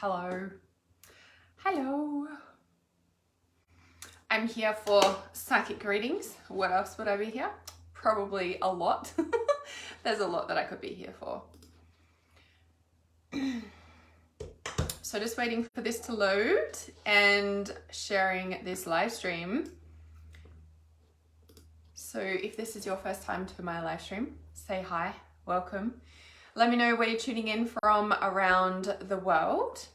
Hello. Hello. I'm here for psychic readings. What else would I be here? Probably a lot. There's a lot that I could be here for. So just waiting for this to load and sharing this live stream. So if this is your first time to my live stream, say hi, welcome. Let me know where you're tuning in from around the world.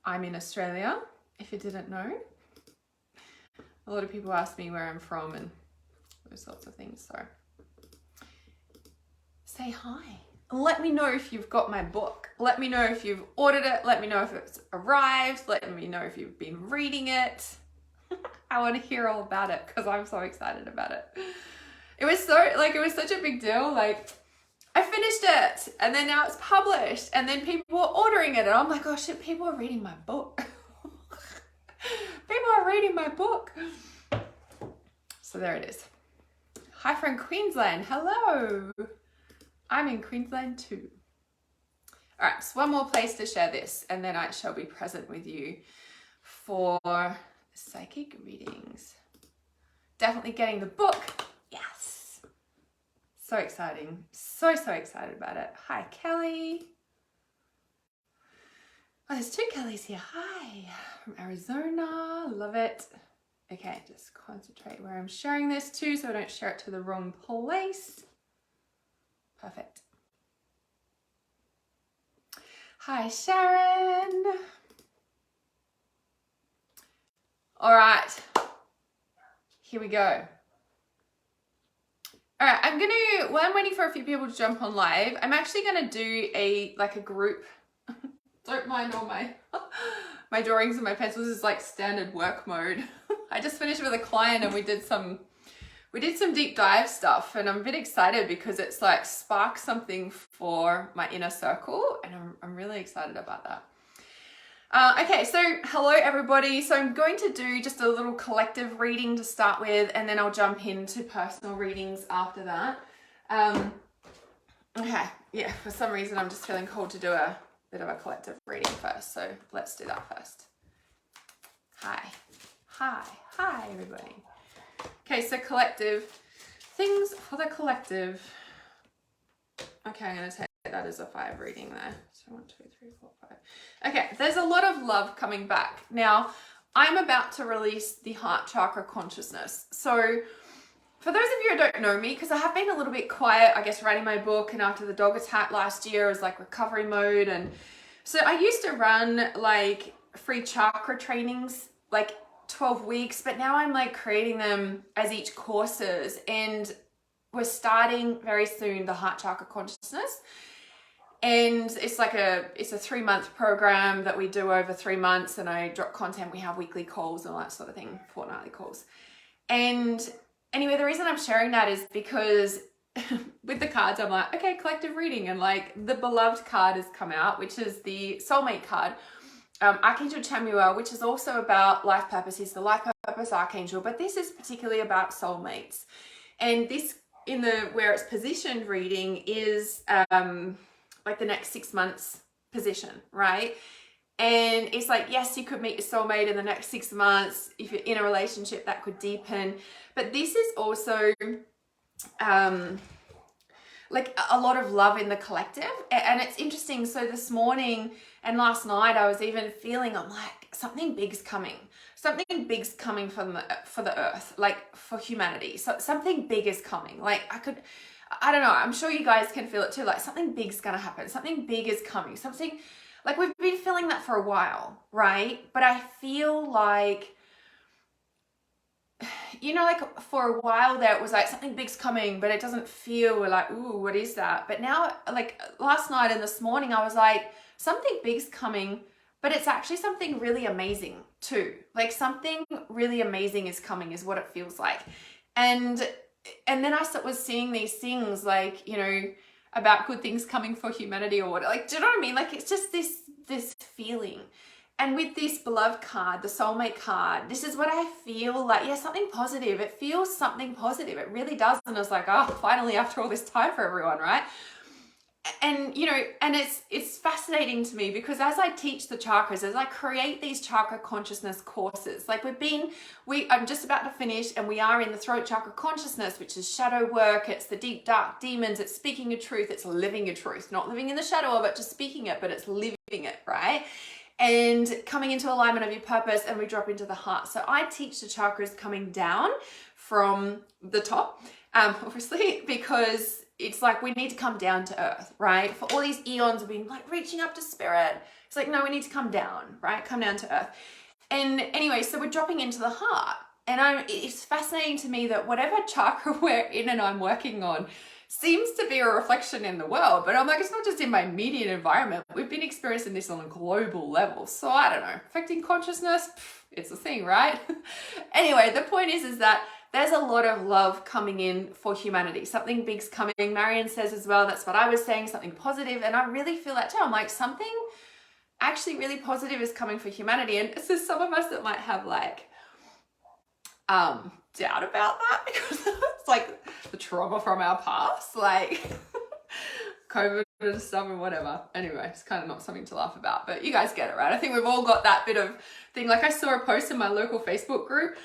I'm in Australia, if you didn't know. A lot of people ask me where I'm from and those sorts of things, so say hi. Let me know if you've got my book. Let me know if you've ordered it. Let me know if it's arrived. Let me know if you've been reading it. I want to hear all about it because I'm so excited about it. It was such a big deal. Like, I finished it and then now it's published and then people are ordering it and I'm like, oh shit, people are reading my book. People are reading my book. So there it is. Hi from Queensland. Hello. I'm in Queensland too. All right, so one more place to share this and then I shall be present with you for psychic readings. Definitely getting the book. Yes. So exciting. So excited about it. Hi, Kelly. Oh, there's two Kellys here. Hi. From Arizona. Love it. Okay, just concentrate where I'm sharing this to so I don't share it to the wrong place. Perfect. Hi, Sharon. All right. Here we go. All right, while I'm waiting for a few people to jump on live, I'm actually gonna do a group. Don't mind all my drawings and my pencils is like standard work mode. I just finished with a client and we did some deep dive stuff and I'm a bit excited because it's like sparked something for my inner circle and I'm really excited about that. Okay, so hello everybody. So I'm going to do just a little collective reading to start with and then I'll jump into personal readings after that. Okay, yeah, for some reason I'm just feeling called to do a bit of a collective reading first, so let's do that first. Hi everybody. Okay, so collective, things for the collective. Okay, I'm going to take that as a 5 reading there. So 1, 2, 3, 4, 5. Okay, there's a lot of love coming back. Now, I'm about to release the heart chakra consciousness. So for those of you who don't know me, because I have been a little bit quiet, I guess, writing my book, and after the dog attack last year, it was like recovery mode. And so I used to run like free chakra trainings, like 12 weeks, but now I'm like creating them as each courses. And we're starting very soon the heart chakra consciousness. And it's a 3-month program that we do over 3 months and I drop content. We have weekly calls and all that sort of thing, fortnightly calls. And anyway, the reason I'm sharing that is because with the cards, I'm like, okay, collective reading. And like the beloved card has come out, which is the soulmate card. Archangel Chamuel, which is also about life purpose. He's the life purpose archangel, but this is particularly about soulmates. And this where it's positioned reading is, like the next 6 months position, right? And it's like, yes, you could meet your soulmate in the next 6 months. If you're in a relationship, that could deepen. But this is also like a lot of love in the collective. And it's interesting. So this morning and last night, I was even feeling, I'm like, something big's coming. Something big's coming for the earth, like for humanity. So something big is coming. Like I don't know, I'm sure you guys can feel it too, like something big's gonna happen, something big is coming, something, like we've been feeling that for a while, right? But I feel like, you know, like for a while there, it was like something big's coming, but it doesn't feel, we're like, ooh, what is that? But now, like last night and this morning, I was like, something big's coming, but it's actually something really amazing too. Like something really amazing is coming is what it feels like. And then I was seeing these things like, you know, about good things coming for humanity or what, like, do you know what I mean? Like, it's just this feeling. And with this beloved card, the soulmate card, this is what I feel like, yeah, something positive. It feels something positive. It really does. And I was like, oh, finally, after all this time for everyone, right? and you know, and it's fascinating to me because as I teach the chakras, as I create these chakra consciousness courses, like I'm just about to finish, and we are in the throat chakra consciousness, which is shadow work. It's the deep dark demons. It's speaking your truth. It's living your truth, not living in the shadow of it, just speaking it, but it's living it, right? And coming into alignment of your purpose, and we drop into the heart. So I teach the chakras coming down from the top, obviously, because it's like we need to come down to earth, right? For all these eons we've been like reaching up to spirit. It's like, no, we need to come down, right? Come down to earth. And anyway, so we're dropping into the heart. And it's fascinating to me that whatever chakra we're in and I'm working on seems to be a reflection in the world. But I'm like, it's not just in my immediate environment. We've been experiencing this on a global level. So I don't know, affecting consciousness, it's a thing, right? Anyway, the point is that there's a lot of love coming in for humanity. Something big's coming. Marion says as well, that's what I was saying, something positive. And I really feel that too. I'm like, something actually really positive is coming for humanity. And so some of us that might have like doubt about that because it's like the trauma from our past, like COVID and stuff and whatever. Anyway, it's kind of not something to laugh about, but you guys get it, right? I think we've all got that bit of thing. Like I saw a post in my local Facebook group,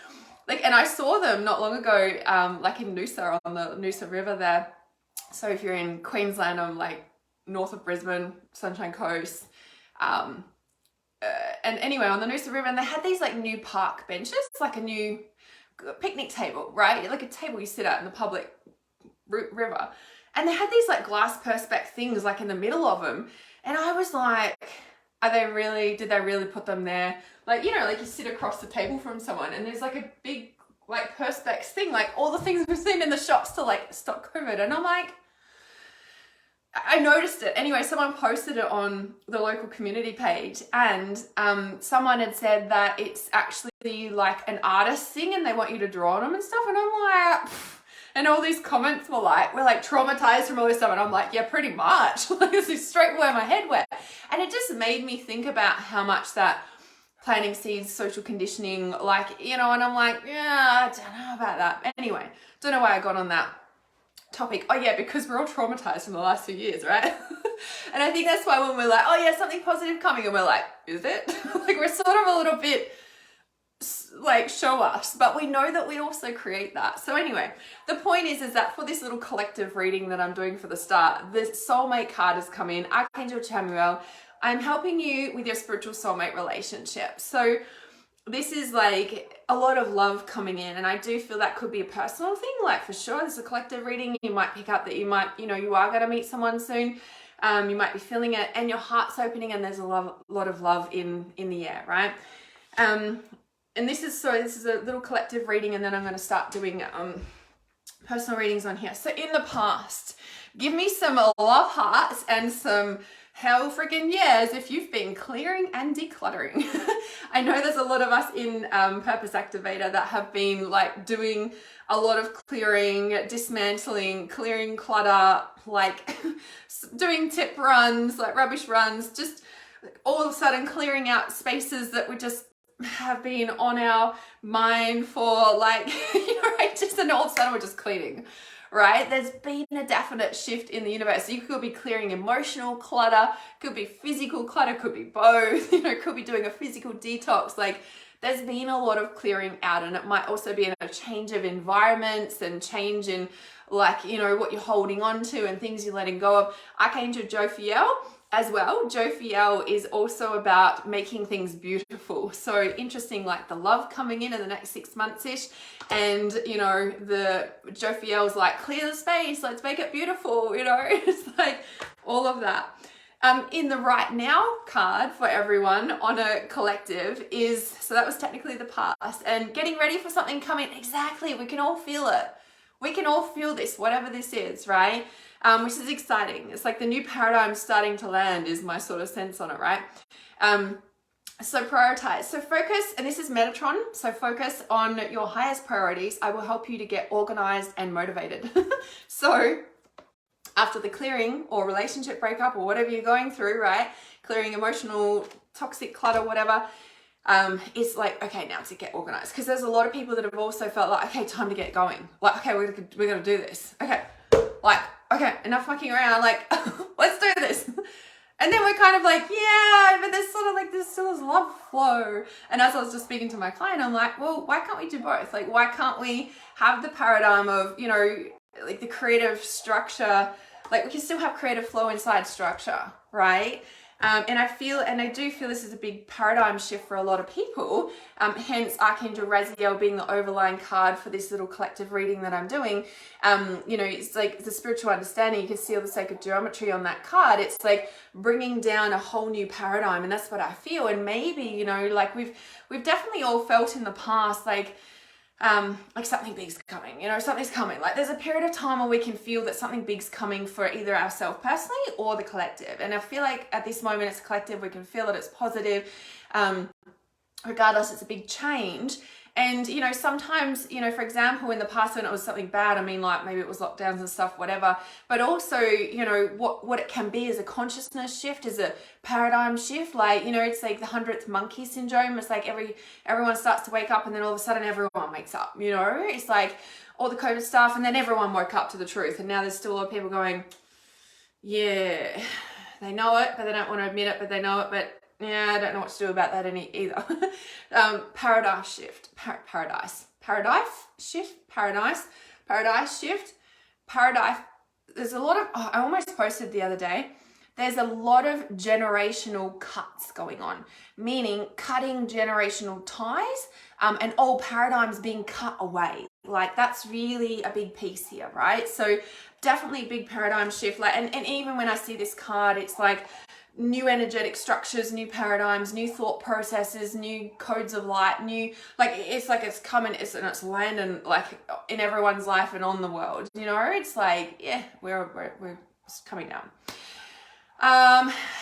like, and I saw them not long ago, like in Noosa, on the Noosa River there. So if you're in Queensland, I'm like north of Brisbane, Sunshine Coast. And anyway, on the Noosa River, and they had these like new park benches, like a new picnic table, right? Like a table you sit at in the public river. And they had these like glass perspex things like in the middle of them. And I was like, did they really put them there? Like, you know, like you sit across the table from someone and there's like a big like perspex thing, like all the things we've seen in the shops to like stop COVID. And I'm like, I noticed it. Anyway, someone posted it on the local community page, and someone had said that it's actually like an artist thing and they want you to draw on them and stuff. And I'm like, and all these comments were like, we're like traumatized from all this stuff. And I'm like, yeah, pretty much. Like, this is straight where my head went. And it just made me think about how much that planting seeds, social conditioning, like, you know, and I'm like, yeah, I don't know about that. Anyway, don't know why I got on that topic. Oh yeah, because we're all traumatized from the last few years, right? And I think that's why when we're like, oh yeah, something positive coming, and we're like, is it? Like we're sort of a little bit like, show us, but we know that we also create that. So anyway, the point is that for this little collective reading that I'm doing for the start, the soulmate card has come in, Archangel Chamuel. I'm helping you with your spiritual soulmate relationship. So this is like a lot of love coming in, and I do feel that could be a personal thing, like for sure. This is a collective reading. You might pick up that you might, you know, you are going to meet someone soon. You might be feeling it and your heart's opening and there's a lot of love in the air, right? And this is a little collective reading, and then I'm going to start doing personal readings on here. So in the past, give me some love hearts and some hell freaking yes if you've been clearing and decluttering. I know there's a lot of us in Purpose Activator that have been like doing a lot of clearing, dismantling, clearing clutter, like doing tip runs, like rubbish runs, just all of a sudden clearing out spaces that we just have been on our mind for like, you know, right? Just, and all of a sudden we're just cleaning. Right? There's been a definite shift in the universe. So you could be clearing emotional clutter, could be physical clutter, could be both, you know, could be doing a physical detox. Like there's been a lot of clearing out, and it might also be a change of environments and change in like, you know, what you're holding on to and things you're letting go of. Archangel Jophiel as well. Jophiel is also about making things beautiful. So interesting, like the love coming in the next 6 months-ish. And, you know, the Jophiel's like, clear the space, let's make it beautiful, you know, it's like all of that. In the right now card for everyone on a collective is, so that was technically the past, and getting ready for something coming. Exactly. We can all feel it. We can all feel this, whatever this is, right? Which is exciting. It's like the new paradigm starting to land is my sort of sense on it, right? So prioritize. So focus, and this is Metatron, so focus on your highest priorities. I will help you to get organized and motivated. So after the clearing or relationship breakup or whatever you're going through, right? Clearing emotional, toxic clutter, whatever. It's like, okay, now to get organized. Because there's a lot of people that have also felt like, okay, time to get going. Like, okay, we're going to do this. Okay, like okay, enough fucking around, like, let's do this. And then we're kind of like, yeah, but there's sort of like, there's still this love flow. And as I was just speaking to my client, I'm like, well, why can't we do both? Like, why can't we have the paradigm of, you know, like the creative structure, like we can still have creative flow inside structure, right? And I do feel this is a big paradigm shift for a lot of people. Hence Archangel Raziel being the overlying card for this little collective reading that I'm doing. You know, it's like the spiritual understanding. You can see all the sacred geometry on that card. It's like bringing down a whole new paradigm, and that's what I feel. And maybe, you know, like we've definitely all felt in the past, like something big's coming, you know, something's coming. Like there's a period of time where we can feel that something big's coming for either ourselves personally or the collective. And I feel like at this moment it's collective, we can feel that it's positive. Regardless, it's a big change. And, you know, sometimes, you know, for example, in the past when it was something bad, I mean, like maybe it was lockdowns and stuff, whatever, but also, you know, what it can be is a consciousness shift, is a paradigm shift. Like, you know, it's like the 100th monkey syndrome. It's like everyone starts to wake up and then all of a sudden everyone wakes up, you know, it's like all the COVID stuff. And then everyone woke up to the truth. And now there's still a lot of people going, yeah, they know it, but they don't want to admit it, but they know it, but yeah, I don't know what to do about that either. Paradise shift. There's a lot of, I almost posted the other day, there's a lot of generational cuts going on, meaning cutting generational ties, and old paradigms being cut away. Like that's really a big piece here, right? So definitely a big paradigm shift. Like, and even when I see this card, it's like new energetic structures, new paradigms, new thought processes, new codes of light, new, like it's like it's coming, it's landing like in everyone's life and on the world, you know. It's like, yeah, we're coming down.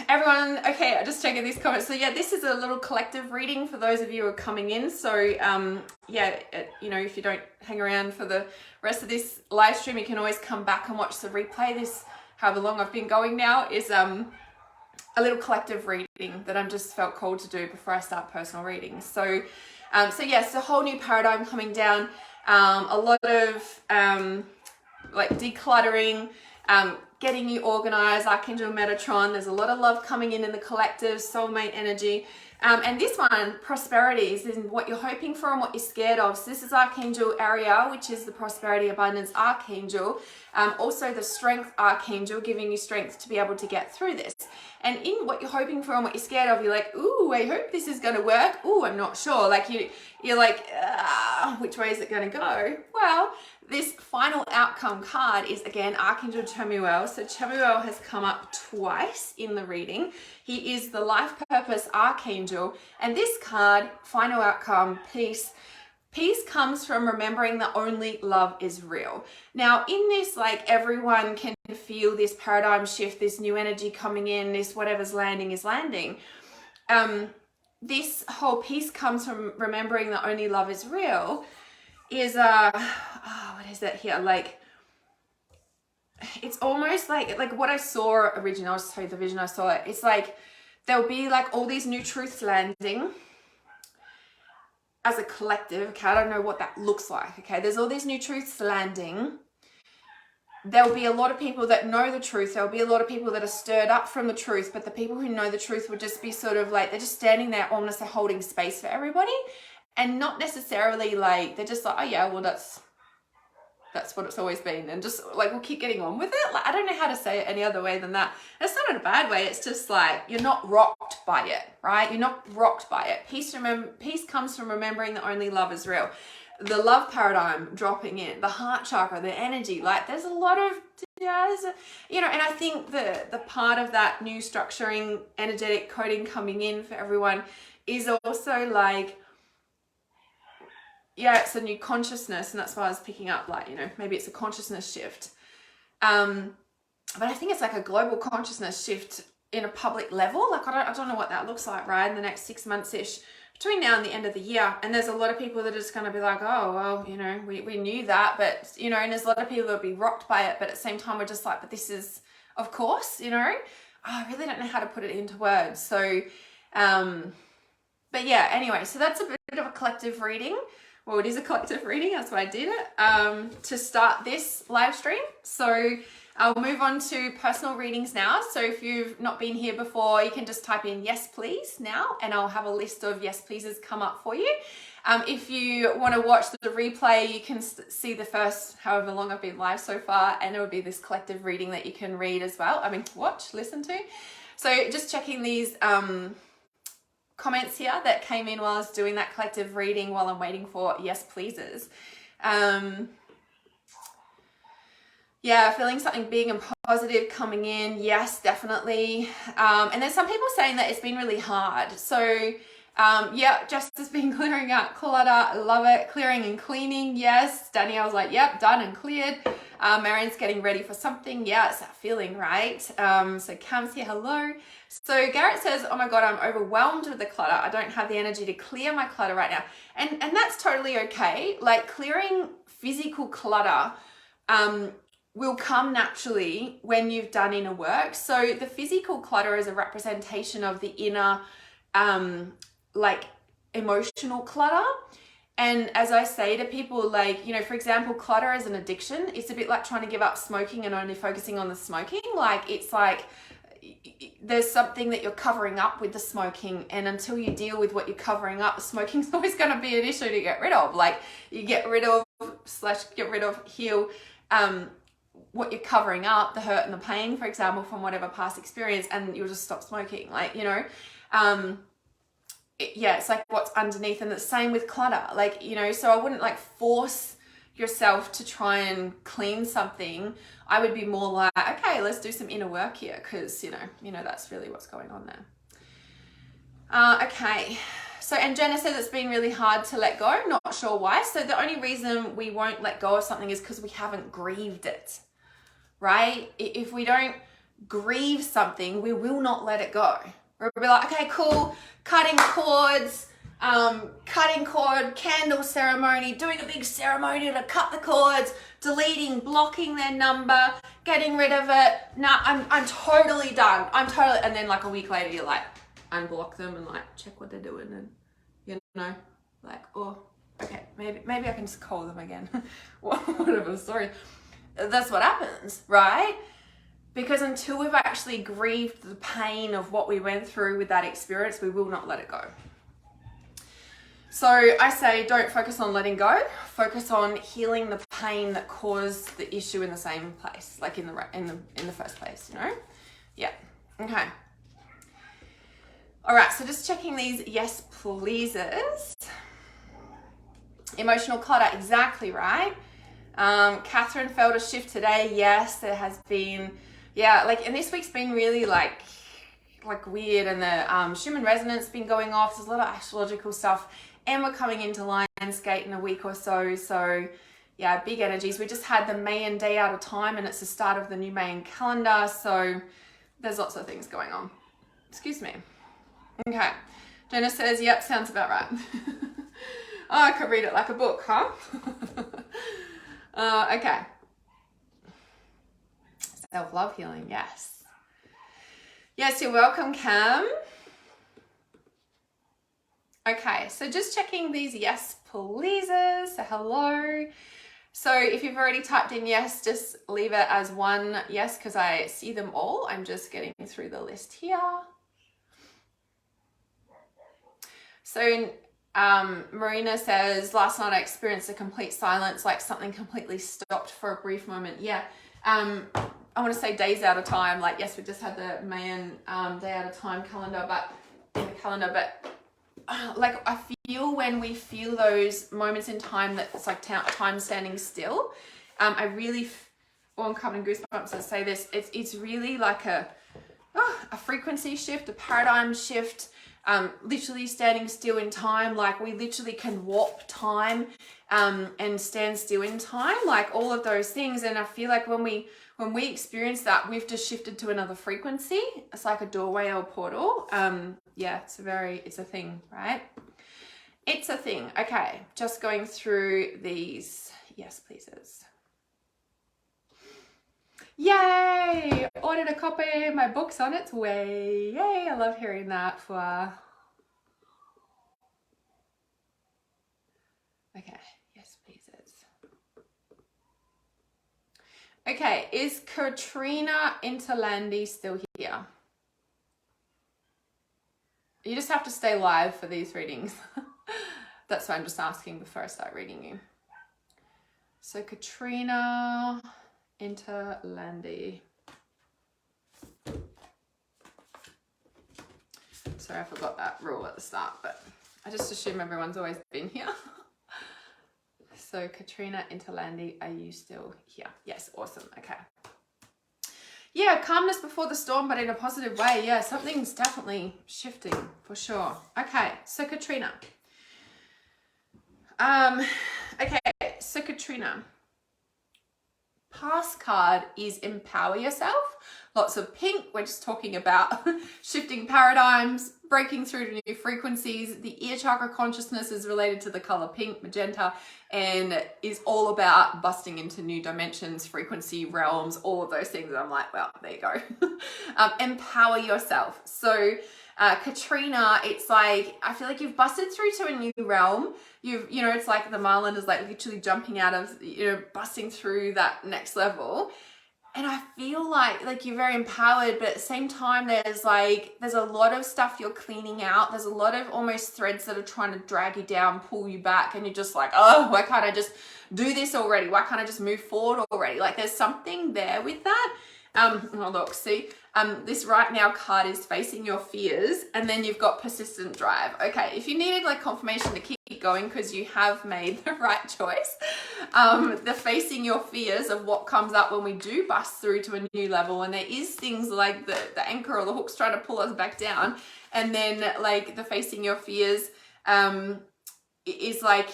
Everyone, okay, I just checking these comments. So yeah, this is a little collective reading for those of you who are coming in. So yeah, you know, if you don't hang around for the rest of this live stream, you can always come back and watch the replay. This, however long I've been going now, is a little collective reading that I'm just felt called to do before I start personal readings. So yes, a whole new paradigm coming down, a lot of like decluttering, getting you organized, Archangel Metatron. There's a lot of love coming in the collective, soulmate energy. And this one, prosperity, is in what you're hoping for and what you're scared of. So this is Archangel Ariel, which is the prosperity abundance archangel. Also the strength archangel, giving you strength to be able to get through this. And in what you're hoping for and what you're scared of, you're like, ooh, I hope this is going to work. Ooh, I'm not sure. Like you're like, which way is it going to go? Well, this final outcome card is, again, Archangel Chamuel. So Chamuel has come up twice in the reading. He is the life purpose archangel. And this card, final outcome, peace. Peace comes from remembering that only love is real. Now, in this, like, everyone can feel this paradigm shift, this new energy coming in, this whatever's landing is landing. This whole piece comes from remembering that only love is real. Is what is that here? Like, it's almost like what I saw originally. I'll just tell you the vision I saw. It's like there'll be like all these new truths landing as a collective. Okay, I don't know what that looks like. Okay, there's all these new truths landing. There'll be a lot of people that know the truth. There'll be a lot of people that are stirred up from the truth, but the people who know the truth would just be sort of like, they're just standing there almost holding space for everybody. And not necessarily like, they're just like, oh yeah, well that's what it's always been. And just like, we'll keep getting on with it. Like, I don't know how to say it any other way than that. And it's not in a bad way. It's just like, you're not rocked by it, right? You're not rocked by it. Peace comes from remembering that only love is real. The love paradigm dropping in, the heart chakra, the energy, like there's a lot of, you know, and I think the part of that new structuring, energetic coding coming in for everyone is also like, yeah, it's a new consciousness, and that's why I was picking up, like, you know, maybe it's a consciousness shift. But I think it's like a global consciousness shift in a public level. Like, I don't know what that looks like, right, in the next 6 months-ish, between now and the end of the year. And there's a lot of people that are just going to be like, oh, well, you know, we knew that, but, you know, and there's a lot of people that will be rocked by it, but at the same time, we're just like, but this is, of course, you know, I really don't know how to put it into words. So, but yeah, anyway, so that's a bit of a collective reading. Well, it is a collective reading, that's why I did it, to start this live stream. So I'll move on to personal readings now. So if you've not been here before, you can just type in yes please now, and I'll have a list of yes pleases come up for you. If you want to watch the replay, you can see the first however long I've been live so far, and it will be this collective reading that you can read as well. I mean, watch, listen to. So just checking these comments here that came in while I was doing that collective reading while I'm waiting for yes pleases. Yeah, feeling something big and positive coming in. Yes, definitely. And there's some people saying that it's been really hard. So yeah, just has been clearing out clutter. I love it. Clearing and cleaning. Yes. Danielle's like, yep, done and cleared. Marion's getting ready for something. Yeah, it's that feeling, right? So Cam's here. Hello. So Garrett says, oh my God, I'm overwhelmed with the clutter. I don't have the energy to clear my clutter right now. And that's totally okay. Like clearing physical clutter, will come naturally when you've done inner work. So the physical clutter is a representation of the inner, like emotional clutter. And as I say to people, like, you know, for example, clutter is an addiction. It's a bit like trying to give up smoking and only focusing on the smoking. Like, it's like there's something that you're covering up with the smoking, and until you deal with what you're covering up, smoking's always going to be an issue to get rid of. Like, you get rid of heal what you're covering up, the hurt and the pain, for example, from whatever past experience, and you'll just stop smoking. Like, you know, yeah, it's like what's underneath. And the same with clutter. Like, you know, so I wouldn't like force yourself to try and clean something. I would be more like, okay, let's do some inner work here, because you know that's really what's going on there. Okay. So, and Jenna says it's been really hard to let go. Not sure why. So the only reason we won't let go of something is because we haven't grieved it, right? If we don't grieve something, we will not let it go. We'll be like, okay, cool, cutting cords, cutting cord, candle ceremony, doing a big ceremony to cut the cords, deleting, blocking their number, getting rid of it. Nah, I'm totally done. And then like a week later, you're like, unblock them and like check what they're doing, and you know, like, oh, okay, maybe I can just call them again. Whatever, sorry. That's what happens, right? Because until we've actually grieved the pain of what we went through with that experience, we will not let it go. So I say, don't focus on letting go. Focus on healing the pain that caused the issue in the same place, like in the first place. You know? Yeah. Okay. All right. So just checking these yes pleases. Emotional clutter. Exactly right. Catherine felt a shift today. Yes, there has been. Yeah, like, and this week's been really like weird, and the Schumann resonance been going off. There's a lot of astrological stuff, and we're coming into Lionsgate in a week or so. So yeah, big energies. We just had the Mayan day out of time, and it's the start of the new Mayan calendar. So there's lots of things going on. Excuse me. Okay. Jenna says, yep, sounds about right. Oh, I could read it like a book, huh? Okay. Self-love healing, yes. Yes, you're welcome, Cam. Okay, so just checking these yes pleases. So hello. So if you've already typed in yes, just leave it as one yes, because I see them all. I'm just getting through the list here. So Marina says, last night I experienced a complete silence, like something completely stopped for a brief moment. Yeah. I want to say days out of time. Like, yes, we just had the Mayan day out of time calendar, but like I feel when we feel those moments in time that it's like time standing still, I really, I'm coming goosebumps to say this. It's really like a frequency shift, a paradigm shift. Literally standing still in time. Like, we literally can warp time and stand still in time, like all of those things. And I feel like when we experience that, we've just shifted to another frequency. It's like a doorway or portal. Yeah, it's a thing, right? It's a thing. Okay, just going through these yes pleases. Yay! Ordered a copy. My book's on its way. Yay! I love hearing that. Okay, yes, pleases. Okay, is Katrina Interlandi still here? You just have to stay live for these readings. That's why I'm just asking before I start reading you. So Katrina Interlandi. Sorry, I forgot that rule at the start, but I just assume everyone's always been here. So Katrina Interlandi, are you still here? Yes, awesome. Okay. Yeah, calmness before the storm, but in a positive way. Yeah, something's definitely shifting for sure. Okay, so Katrina. Okay, so Katrina. Past card is empower yourself. Lots of pink. We're just talking about shifting paradigms, breaking through to new frequencies. The ear chakra consciousness is related to the color pink, magenta, and is all about busting into new dimensions, frequency, realms, all of those things. I'm like, well, there you go. Empower yourself. So Katrina, it's like, I feel like you've busted through to a new realm. It's like the Marlin is like literally jumping out of, busting through that next level. And I feel like you're very empowered, but at the same time, there's a lot of stuff you're cleaning out. There's a lot of almost threads that are trying to drag you down, pull you back. And you're just like, oh, why can't I just do this already? Why can't I just move forward already? Like there's something there with that. Oh, look, see, this right now card is facing your fears, and then you've got persistent drive. Okay, if you needed like confirmation to keep going because you have made the right choice, the facing your fears of what comes up when we do bust through to a new level, and there is things like the anchor or the hook's trying to pull us back down, and then like the facing your fears is like,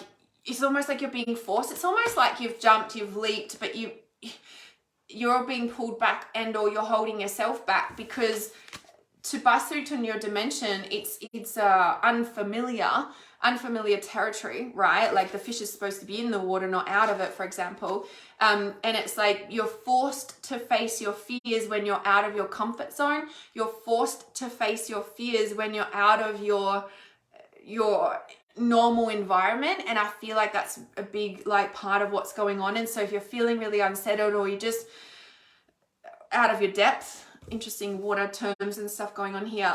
it's almost like you're being forced. It's almost like you've jumped, you've leaped, but you're being pulled back and or you're holding yourself back, because to bust through to a new dimension, it's unfamiliar territory, right? Like the fish is supposed to be in the water, not out of it, for example. And it's like you're forced to face your fears when you're out of your comfort zone. You're forced to face your fears when you're out of your normal environment, and I feel like that's a big part of what's going on. And so if you're feeling really unsettled, or you're just out of your depth, interesting water terms and stuff going on here,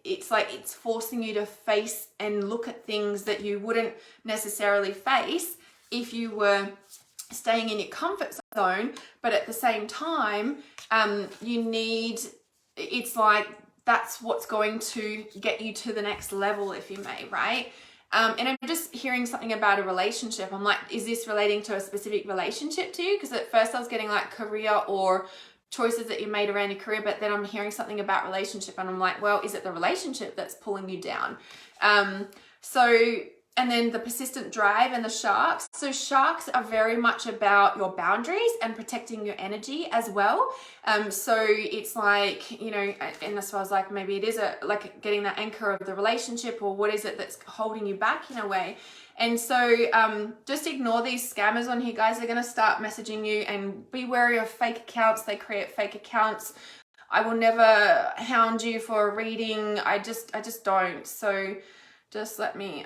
it's forcing you to face and look at things that you wouldn't necessarily face if you were staying in your comfort zone. But at the same time, it's like that's what's going to get you to the next level, if you may, right? And I'm just hearing something about a relationship. I'm like, is this relating to a specific relationship to you? Because at first I was getting like career or choices that you made around your career, but then I'm hearing something about relationship, and I'm like, well, is it the relationship that's pulling you down? And then the persistent drive and the sharks. So sharks are very much about your boundaries and protecting your energy as well. So it's like, and that's why I was like, maybe it is like getting that anchor of the relationship, or what is it that's holding you back in a way. And so just ignore these scammers on here, guys. They're going to start messaging you, and be wary of fake accounts. They create fake accounts. I will never hound you for a reading. I just don't. So just let me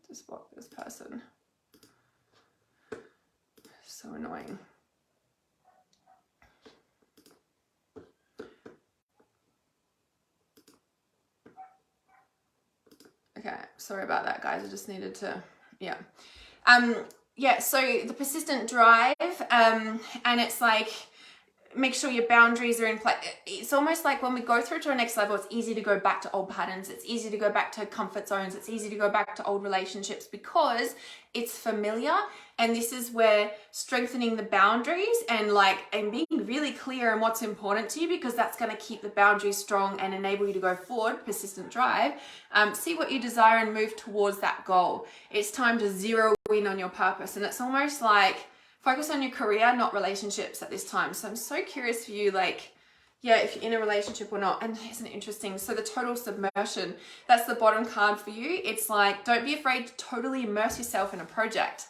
just block this person. So annoying. Okay, sorry about that, guys. I just needed to, yeah. So the persistent drive, and it's like, make sure your boundaries are in place. It's almost like when we go through to our next level, it's easy to go back to old patterns. It's easy to go back to comfort zones. It's easy to go back to old relationships because it's familiar. And this is where strengthening the boundaries and being really clear on what's important to you, because that's going to keep the boundaries strong and enable you to go forward, persistent drive, see what you desire and move towards that goal. It's time to zero in on your purpose. And it's almost like, focus on your career, not relationships at this time. So I'm so curious for you, if you're in a relationship or not. And isn't it interesting? So the total submersion, that's the bottom card for you. It's like, don't be afraid to totally immerse yourself in a project.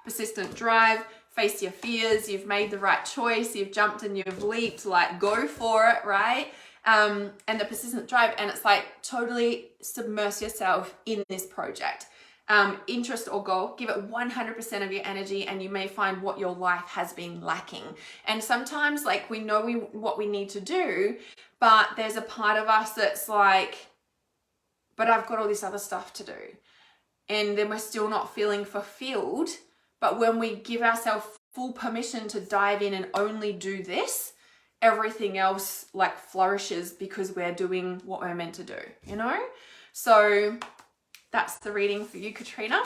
Persistent drive, face your fears. You've made the right choice. You've jumped and you've leaped, go for it, right? And the persistent drive, and it's like totally submerse yourself in this project. interest or goal. Give it 100% of your energy, and you may find what your life has been lacking. And sometimes, like, we know what we need to do, but there's a part of us that's like, but I've got all this other stuff to do. And then we're still not feeling fulfilled. But when we give ourselves full permission to dive in and only do this, everything else like flourishes because we're doing what we're meant to do, you know? So that's the reading for you, Katrina.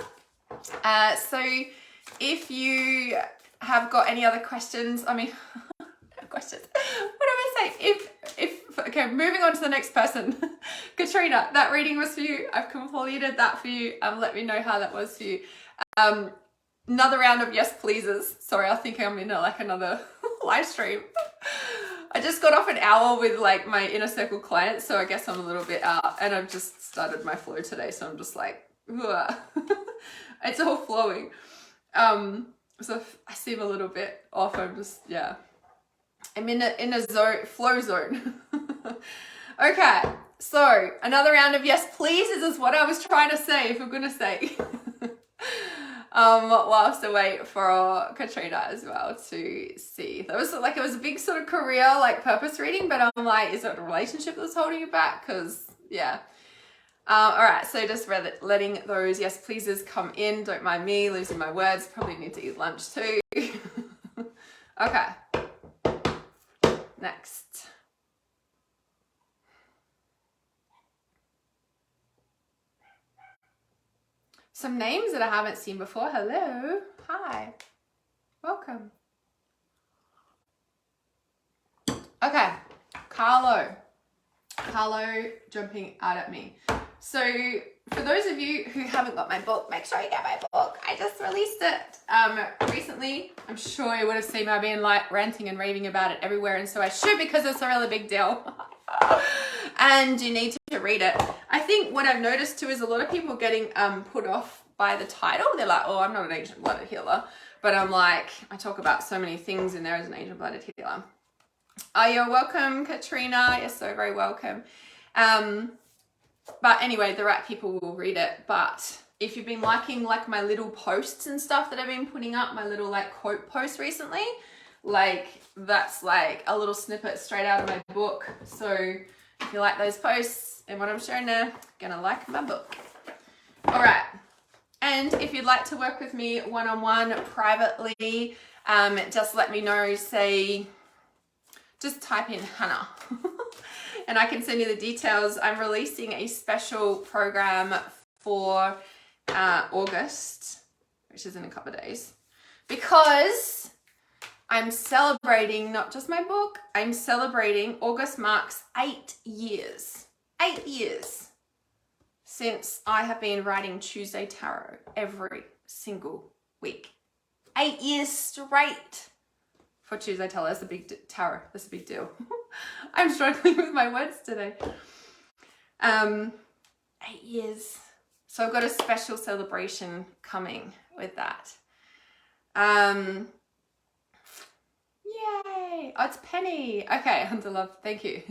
So if you have got any other questions, I mean, questions. What am I saying? Okay, moving on to the next person. Katrina, that reading was for you. I've completed that for you. Let me know how that was for you. Another round of yes pleases. Sorry, I think I'm in another live stream. I just got off an hour with like my inner circle clients, so I guess I'm a little bit out, and I've just started my flow today, so I'm just like, it's all flowing. So if I seem a little bit off, I'm just, yeah. I'm in a flow zone. Okay, so another round of yes pleases is what I was trying to say, for goodness sake. Whilst I wait for Katrina as well to see. That was like, it was a big sort of career, like purpose reading, but I'm like, is it a relationship that's holding you back? Because, yeah. All right, so just letting those yes pleases come in. Don't mind me losing my words. Probably need to eat lunch too. Okay. Next. Some names that I haven't seen before. Hello. Hi. Welcome. Okay. Carlo jumping out at me. So for those of you who haven't got my book, make sure you get my book. I just released it recently. I'm sure you would have seen me being like ranting and raving about it everywhere, and so I should, because it's a really big deal. And you need to read it. I think what I've noticed too is a lot of people getting put off by the title. They're like, oh, I'm not an ancient blooded healer. But I'm like, I talk about so many things in there as an ancient blooded healer. You're welcome, Katrina. You're so very welcome. But anyway, the right people will read it. But if you've been liking like my little posts and stuff that I've been putting up, my little like quote posts recently, like that's like a little snippet straight out of my book. So if you like those posts and what I'm sharing there, you're gonna like my book. All right. And if you'd like to work with me one-on-one privately, just let me know, just type in Hannah and I can send you the details. I'm releasing a special program for August, which is in a couple of days, because I'm celebrating not just my book, I'm celebrating, August marks 8 years. 8 years since I have been writing Tuesday Tarot every single week. 8 years straight for Tuesday Tarot. That's a big tarot. That's a big deal. I'm struggling with my words today. 8 years. So I've got a special celebration coming with that. Yay! Oh, it's Penny. Okay, under love. Thank you.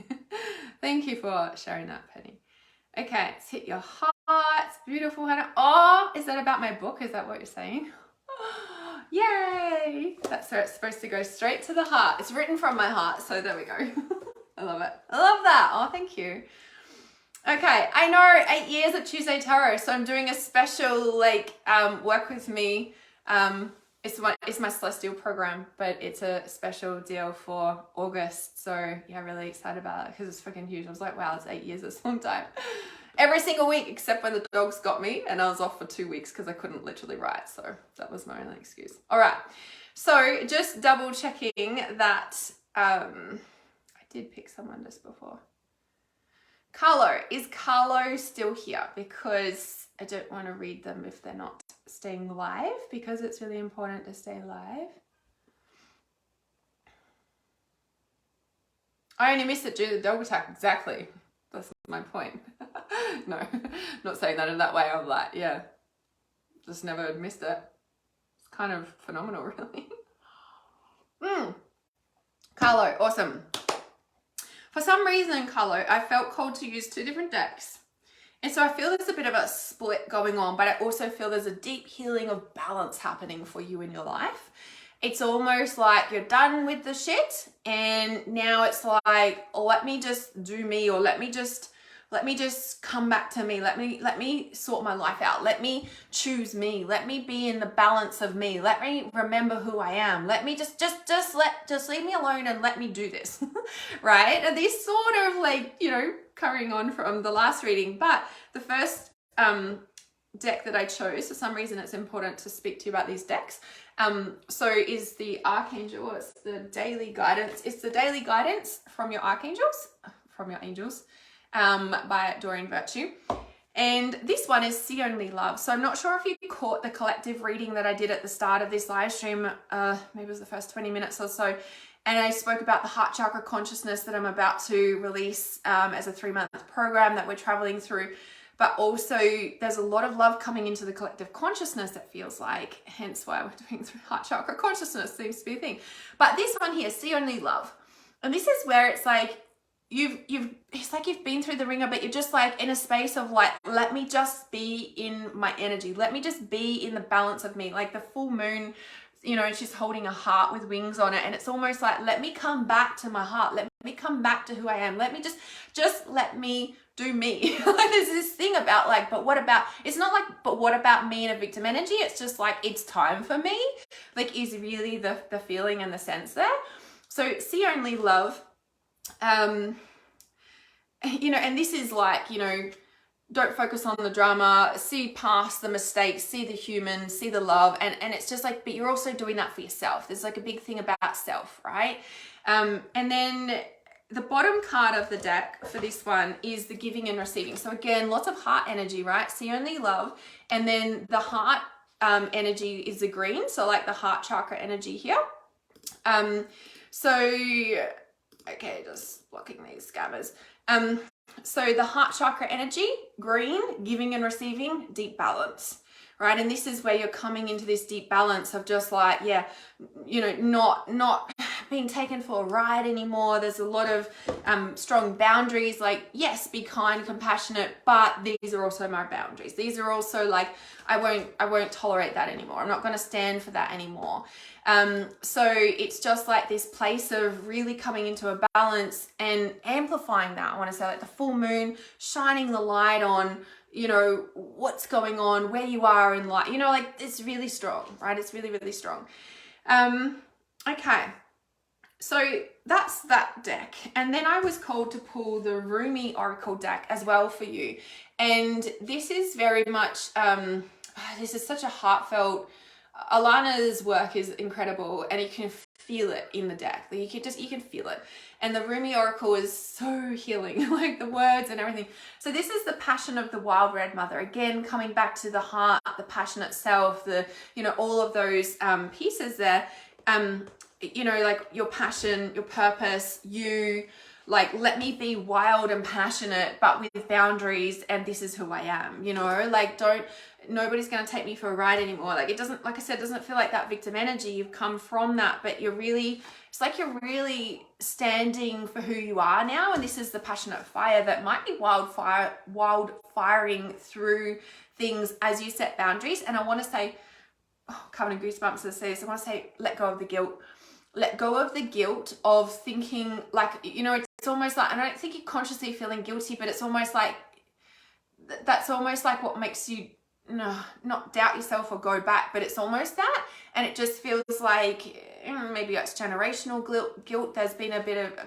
Thank you for sharing that, Penny. Okay, let's hit your heart. It's beautiful, Hannah. Oh, is that about my book? Is that what you're saying? Yay! That's where it's supposed to go, straight to the heart. It's written from my heart, so there we go. I love it. I love that. Oh, thank you. Okay, I know 8 years at Tuesday Tarot, so I'm doing a special like work with me. It's my Celestial program, but it's a special deal for August. So yeah, really excited about it because it's freaking huge. I was like, wow, it's 8 years. It's a long time. Every single week except when the dogs got me and I was off for 2 weeks because I couldn't literally write. So that was my only excuse. All right. So just double checking that I did pick someone just before. Carlo, is Carlo still here? Because I don't want to read them if they're not staying live, because it's really important to stay live. I only missed it due to the dog attack. Exactly. That's my point. No, not saying that in that way. I'm like, yeah, just never missed it. It's kind of phenomenal, really. Carlo, awesome. For some reason, Carlo, I felt called to use 2 different decks. And so I feel there's a bit of a split going on, but I also feel there's a deep healing of balance happening for you in your life. It's almost like you're done with the shit and now it's like, let me just do me, or let me just come back to me. Let me sort my life out. Let me choose me. Let me be in the balance of me. Let me remember who I am. Let me just leave me alone and let me do this. Right? And this sort of like, you know, carrying on from the last reading, but the first deck that I chose, for some reason it's important to speak to you about these decks, so is the Archangel. It's the daily guidance. It's the daily guidance from your archangels, from your angels, by Doreen Virtue. And this one is See Only Love. So I'm not sure if you caught the collective reading that I did at the start of this live stream, maybe it was the first 20 minutes or so. And I spoke about the heart chakra consciousness that I'm about to release as a 3-month program that we're traveling through. But also there's a lot of love coming into the collective consciousness, it feels like, hence why we're doing heart chakra consciousness, seems to be a thing. But this one here, See Only Love. And this is where it's like, it's like you've been through the ringer, but you're just like in a space of like, let me just be in my energy. Let me just be in the balance of me. Like the full moon, you know, she's holding a heart with wings on it. And it's almost like, let me come back to my heart. Let me come back to who I am. Let me just let me do me. Like there's this thing about like, but what about, it's not like, but what about me in a victim energy? It's just like, it's time for me. Like is really the feeling and the sense there. So See Only Love, you know, and this is like, you know, don't focus on the drama, see past the mistakes, see the human, see the love. And it's just like, but you're also doing that for yourself. There's like a big thing about self, right? And then the bottom card of the deck for this one is the giving and receiving. So again, lots of heart energy, right? See Only Love. And then the heart energy is the green. So like the heart chakra energy here. So, okay, just blocking these scammers. So the heart chakra energy, green, giving and receiving, deep balance, right? And this is where you're coming into this deep balance of just like, yeah, you know, not being taken for a ride anymore. There's a lot of strong boundaries, like, yes, be kind, compassionate, but these are also my boundaries. These are also like, I won't tolerate that anymore. I'm not going to stand for that anymore. So it's just like this place of really coming into a balance and amplifying that. I want to say like the full moon, shining the light on, you know, what's going on, where you are in life, you know, like it's really strong, right? It's really, really strong. Okay. So that's that deck. And then I was called to pull the Rumi Oracle deck as well for you. And this is very much, this is such a heartfelt, Alana's work is incredible and you can feel it in the deck. You can feel it. And the Rumi Oracle is so healing, like the words and everything. So this is the passion of the wild red mother. Again, coming back to the heart, the passion itself, the, you know, all of those pieces there. You know, like your passion, your purpose, you like, let me be wild and passionate, but with boundaries. And this is who I am, you know, like nobody's going to take me for a ride anymore. Like it doesn't, like I said, it doesn't feel like that victim energy. You've come from that, but you're really, it's like you're really standing for who you are now. And this is the passionate fire that might be wild firing through things as you set boundaries. And I want to say, coming in goosebumps to say this, I want to say, let go of the guilt. Let go of the guilt of thinking like, you know, it's almost like, I don't think you're consciously feeling guilty, but it's almost like, that's almost like what makes you not doubt yourself or go back, but it's almost that. And it just feels like maybe it's generational guilt. There's been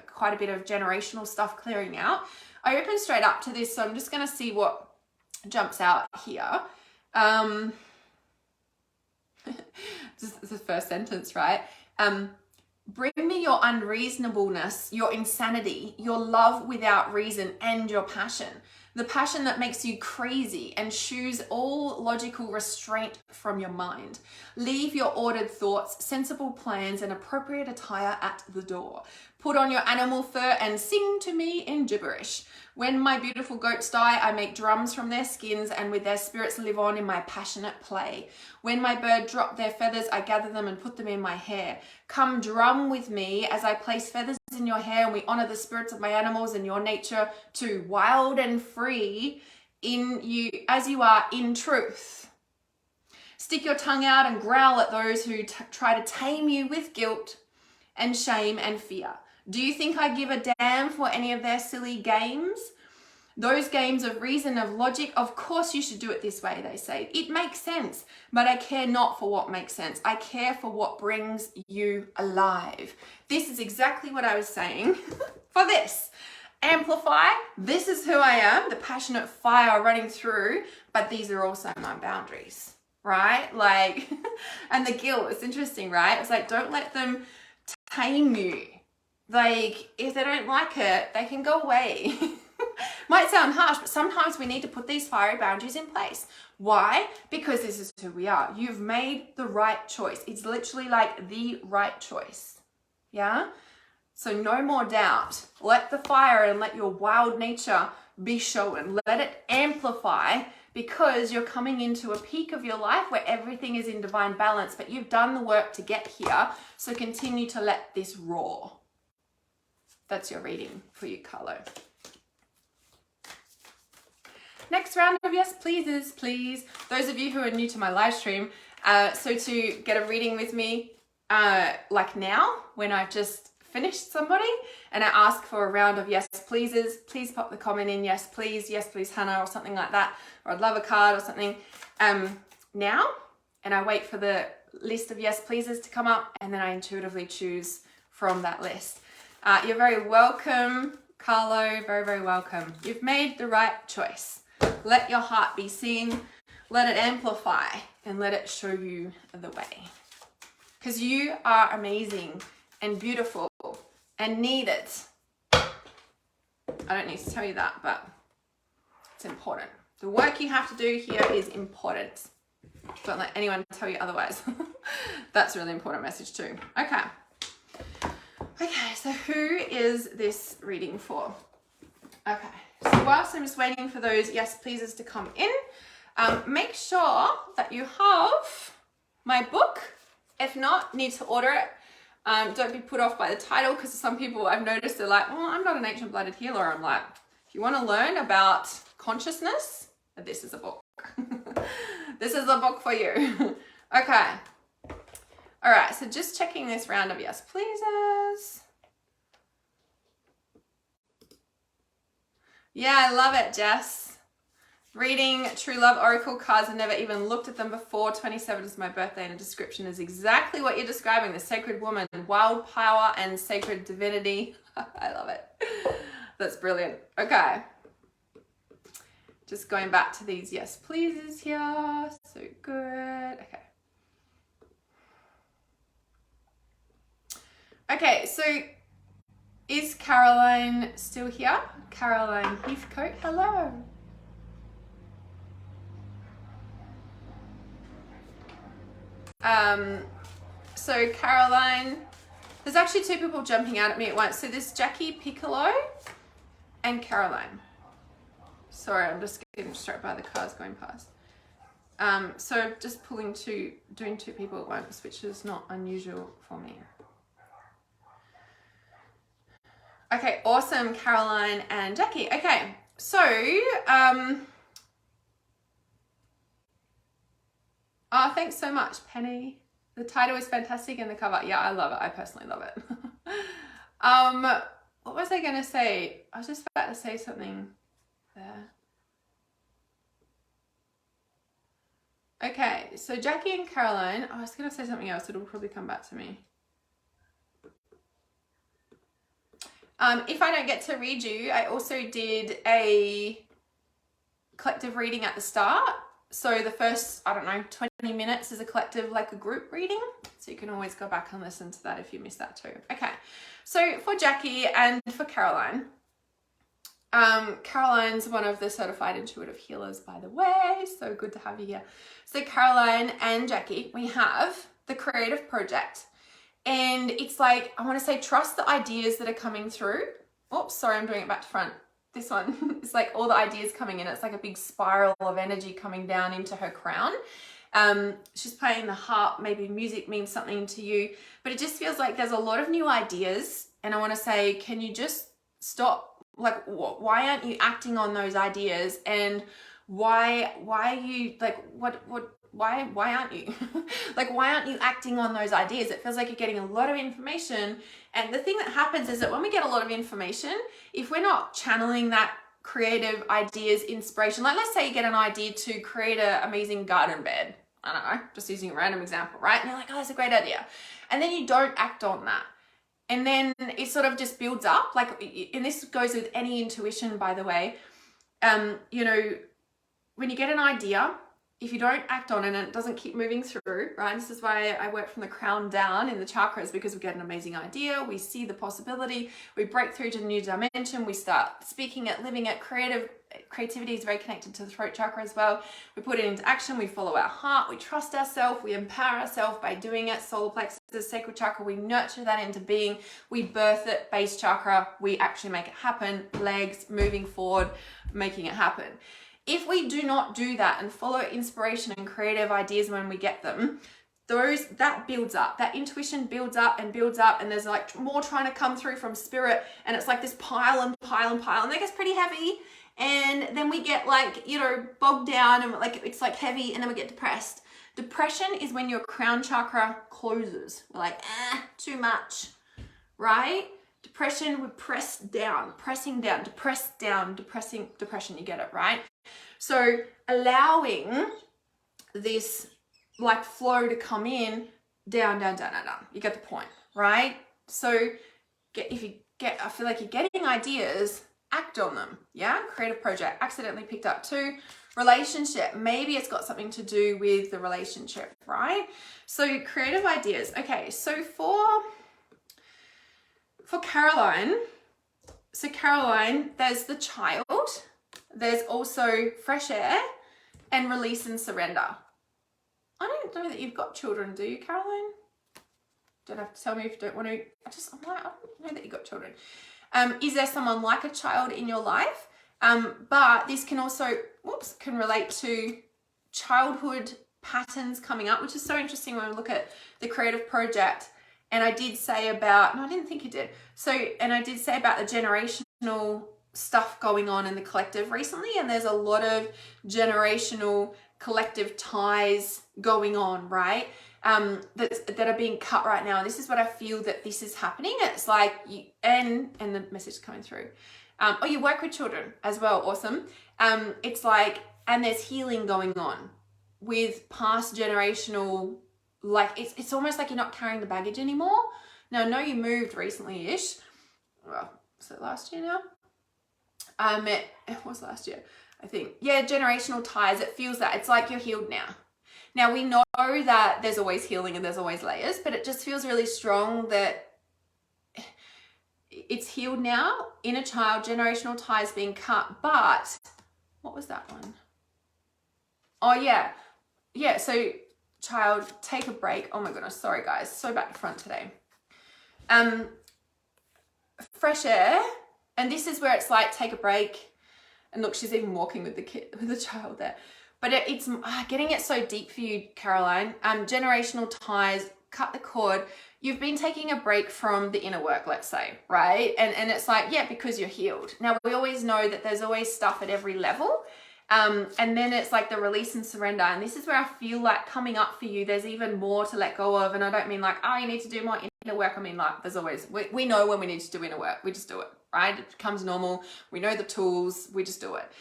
quite a bit of generational stuff clearing out. I opened straight up to this, so I'm just going to see what jumps out here. Just the first sentence, right? Bring me your unreasonableness, your insanity, your love without reason, and your passion. The passion that makes you crazy and shoos all logical restraint from your mind. Leave your ordered thoughts, sensible plans, and appropriate attire at the door. Put on your animal fur and sing to me in gibberish. When my beautiful goats die, I make drums from their skins and with their spirits live on in my passionate play. When my bird drop their feathers, I gather them and put them in my hair. Come drum with me as I place feathers in your hair and we honor the spirits of my animals and your nature too. Wild and free in you as you are in truth. Stick your tongue out and growl at those who try to tame you with guilt and shame and fear. Do you think I give a damn for any of their silly games? Those games of reason, of logic, of course you should do it this way, they say. It makes sense, but I care not for what makes sense. I care for what brings you alive. This is exactly what I was saying for this. Amplify, this is who I am, the passionate fire running through, but these are also my boundaries, right? Like, and the guilt, it's interesting, right? It's like, don't let them tame you. Like, if they don't like it, they can go away. Might sound harsh, but sometimes we need to put these fiery boundaries in place. Why? Because this is who we are. You've made the right choice. It's literally like the right choice. Yeah? So no more doubt. Let the fire and let your wild nature be shown. Let it amplify, because you're coming into a peak of your life where everything is in divine balance, but you've done the work to get here. So continue to let this roar. That's your reading for you, Carlo. Next round of yes pleases, please. Those of you who are new to my live stream, so to get a reading with me, like now, when I've just finished somebody and I ask for a round of yes pleases, please pop the comment in yes please Hannah, or something like that, or I'd love a card or something, now, and I wait for the list of yes pleases to come up, and then I intuitively choose from that list. You're very welcome, Carlo, very, very welcome. You've made the right choice. Let your heart be seen, let it amplify, and let it show you the way. Because you are amazing and beautiful and need it. I don't need to tell you that, but it's important. The work you have to do here is important. Don't let anyone tell you otherwise. That's a really important message too. Okay. Okay, so who is this reading for? Okay, so whilst I'm just waiting for those yes pleases to come in, make sure that you have my book. If not, need to order it. Don't be put off by the title, because some people I've noticed, they're like, well, I'm not an ancient blooded healer. I'm like, if you want to learn about consciousness, this is a book. This is a book for you. Okay. All right, so just checking this round of yes pleases. Yeah, I love it, Jess. Reading True Love Oracle cards. I've never even looked at them before. 27 is my birthday, and a description is exactly what you're describing. The sacred woman, wild power, and sacred divinity. I love it. That's brilliant. Okay. Just going back to these yes pleases here. So good. Okay. Okay, so is Caroline still here? Caroline Heathcote, hello. So Caroline, there's actually two people jumping out at me at once. So there's Jackie Piccolo and Caroline. Sorry, I'm just getting distracted by the cars going past. So just doing two people at once, which is not unusual for me. Okay, awesome, Caroline and Jackie. Okay, so, oh, thanks so much, Penny. The title is fantastic and the cover, yeah, I love it. I personally love it. What was I gonna say? I was just about to say something there. Okay, so Jackie and Caroline, I was gonna say something else, it'll probably come back to me. If I don't get to read you, I also did a collective reading at the start. So the first, I don't know, 20 minutes is a collective, like a group reading. So you can always go back and listen to that if you missed that too. Okay, so for Jackie and for Caroline, Caroline's one of the certified intuitive healers, by the way. So good to have you here. So Caroline and Jackie, we have the creative project. And it's like, I want to say, trust the ideas that are coming through. Oops, sorry, I'm doing it back to front. This one, it's like all the ideas coming in. It's like a big spiral of energy coming down into her crown. She's playing the harp. Maybe music means something to you, but it just feels like there's a lot of new ideas. And I want to say, can you just stop? Like, why aren't you acting on those ideas? And why are you like, why aren't you? Like, why aren't you acting on those ideas? It feels like you're getting a lot of information. And the thing that happens is that when we get a lot of information, if we're not channeling that creative ideas, inspiration, like let's say you get an idea to create an amazing garden bed. I don't know, just using a random example, right? And you're like, oh, that's a great idea. And then you don't act on that. And then it sort of just builds up. Like, and this goes with any intuition, by the way. You know, when you get an idea, if you don't act on it and it doesn't keep moving through, right? This is why I work from the crown down in the chakras, because we get an amazing idea, we see the possibility, we break through to a new dimension, we start speaking it, living it. Creativity is very connected to the throat chakra as well. We put it into action, we follow our heart, we trust ourselves, we empower ourselves by doing it. Solar plexus, sacral chakra, we nurture that into being, we birth it. Base chakra, we actually make it happen. Legs, moving forward, making it happen. If we do not do that and follow inspiration and creative ideas when we get them, that builds up, that intuition builds up, and there's like more trying to come through from spirit, and it's like this pile and that gets pretty heavy, and then we get like, you know, bogged down, and like it's like heavy, and then we get depressed. Depression is when your crown chakra closes. We're like, too much, right? Depression, we press down, pressing down, depressed down, depression, you get it, right? So allowing this like flow to come in, down. You get the point, right? So I feel like you're getting ideas, act on them. Yeah. Creative project, accidentally picked up 2. Relationship, maybe it's got something to do with the relationship, right? So creative ideas. Okay. So for Caroline, there's the child, there's also fresh air, and release and surrender. I don't know that you've got children, do you, Caroline? Don't have to tell me if you don't want to. I don't know that you've got children. Is there someone like a child in your life? But this can also, can relate to childhood patterns coming up, which is so interesting when we look at the creative project. And I did say about, no, I didn't think you did. And I did say about the generational stuff going on in the collective recently. And there's a lot of generational collective ties going on, right? That are being cut right now. And this is what I feel that this is happening. It's like, and the message is coming through. You work with children as well. Awesome. It's like, and there's healing going on with past generational, like it's almost like you're not carrying the baggage anymore. Now, I know you moved recently-ish. Well, was it last year now? It was last year, I think. Yeah, generational ties. It feels that. It's like you're healed now. Now, we know that there's always healing and there's always layers, but it just feels really strong that it's healed now. Inner child, generational ties being cut. But what was that one? Oh, yeah. Yeah, so child, take a break. Oh my goodness, sorry guys, so back to front today. Fresh air, and this is where it's like take a break. And look, she's even walking with the child there. But it's getting it so deep for you, Caroline. Generational ties, cut the cord. You've been taking a break from the inner work, let's say, right? And it's like, yeah, because you're healed. Now, we always know that there's always stuff at every level. And then it's like the release and surrender. And this is where I feel like coming up for you, there's even more to let go of. And I don't mean like, oh, you need to do more inner work. I mean, like, there's always, we know when we need to do inner work. We just do it, right? It becomes normal. We know the tools. We just do it.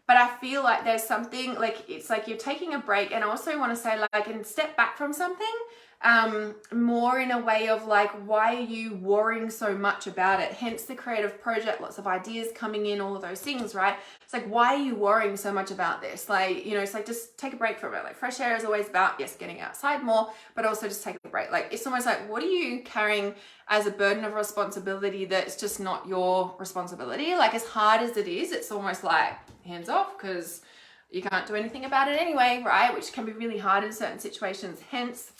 But I feel like there's something like, it's like you're taking a break. And I also want to say like, and step back from something, more in a way of like, why are you worrying so much about it? Hence the creative project, lots of ideas coming in, all of those things, right? It's like, why are you worrying so much about this? Like, you know, it's like, just take a break from it. Like fresh air is always about, yes, getting outside more, but also just take a break. Like, it's almost like, what are you carrying as a burden of responsibility that's just not your responsibility? Like, as hard as it is, it's almost like hands off, because you can't do anything about it anyway, right? Which can be really hard in certain situations. Hence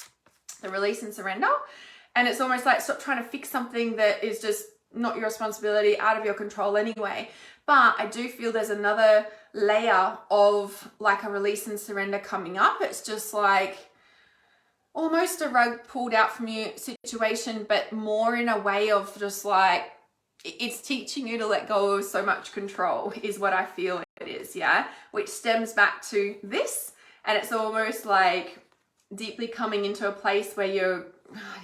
the release and surrender. And it's almost like, stop trying to fix something that is just not your responsibility, out of your control anyway. But I do feel there's another layer of like a release and surrender coming up. It's just like almost a rug pulled out from you situation, but more in a way of just like, it's teaching you to let go of so much control is what I feel it is, yeah, which stems back to this. And it's almost like deeply coming into a place where you're,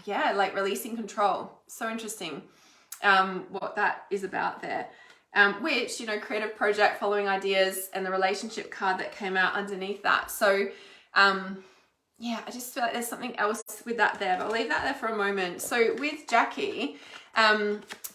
yeah, like releasing control. So interesting what that is about there. Which, you know, creative project, following ideas, and the relationship card that came out underneath that. So yeah, I just feel like there's something else with that there, but I'll leave that there for a moment. So with Jackie,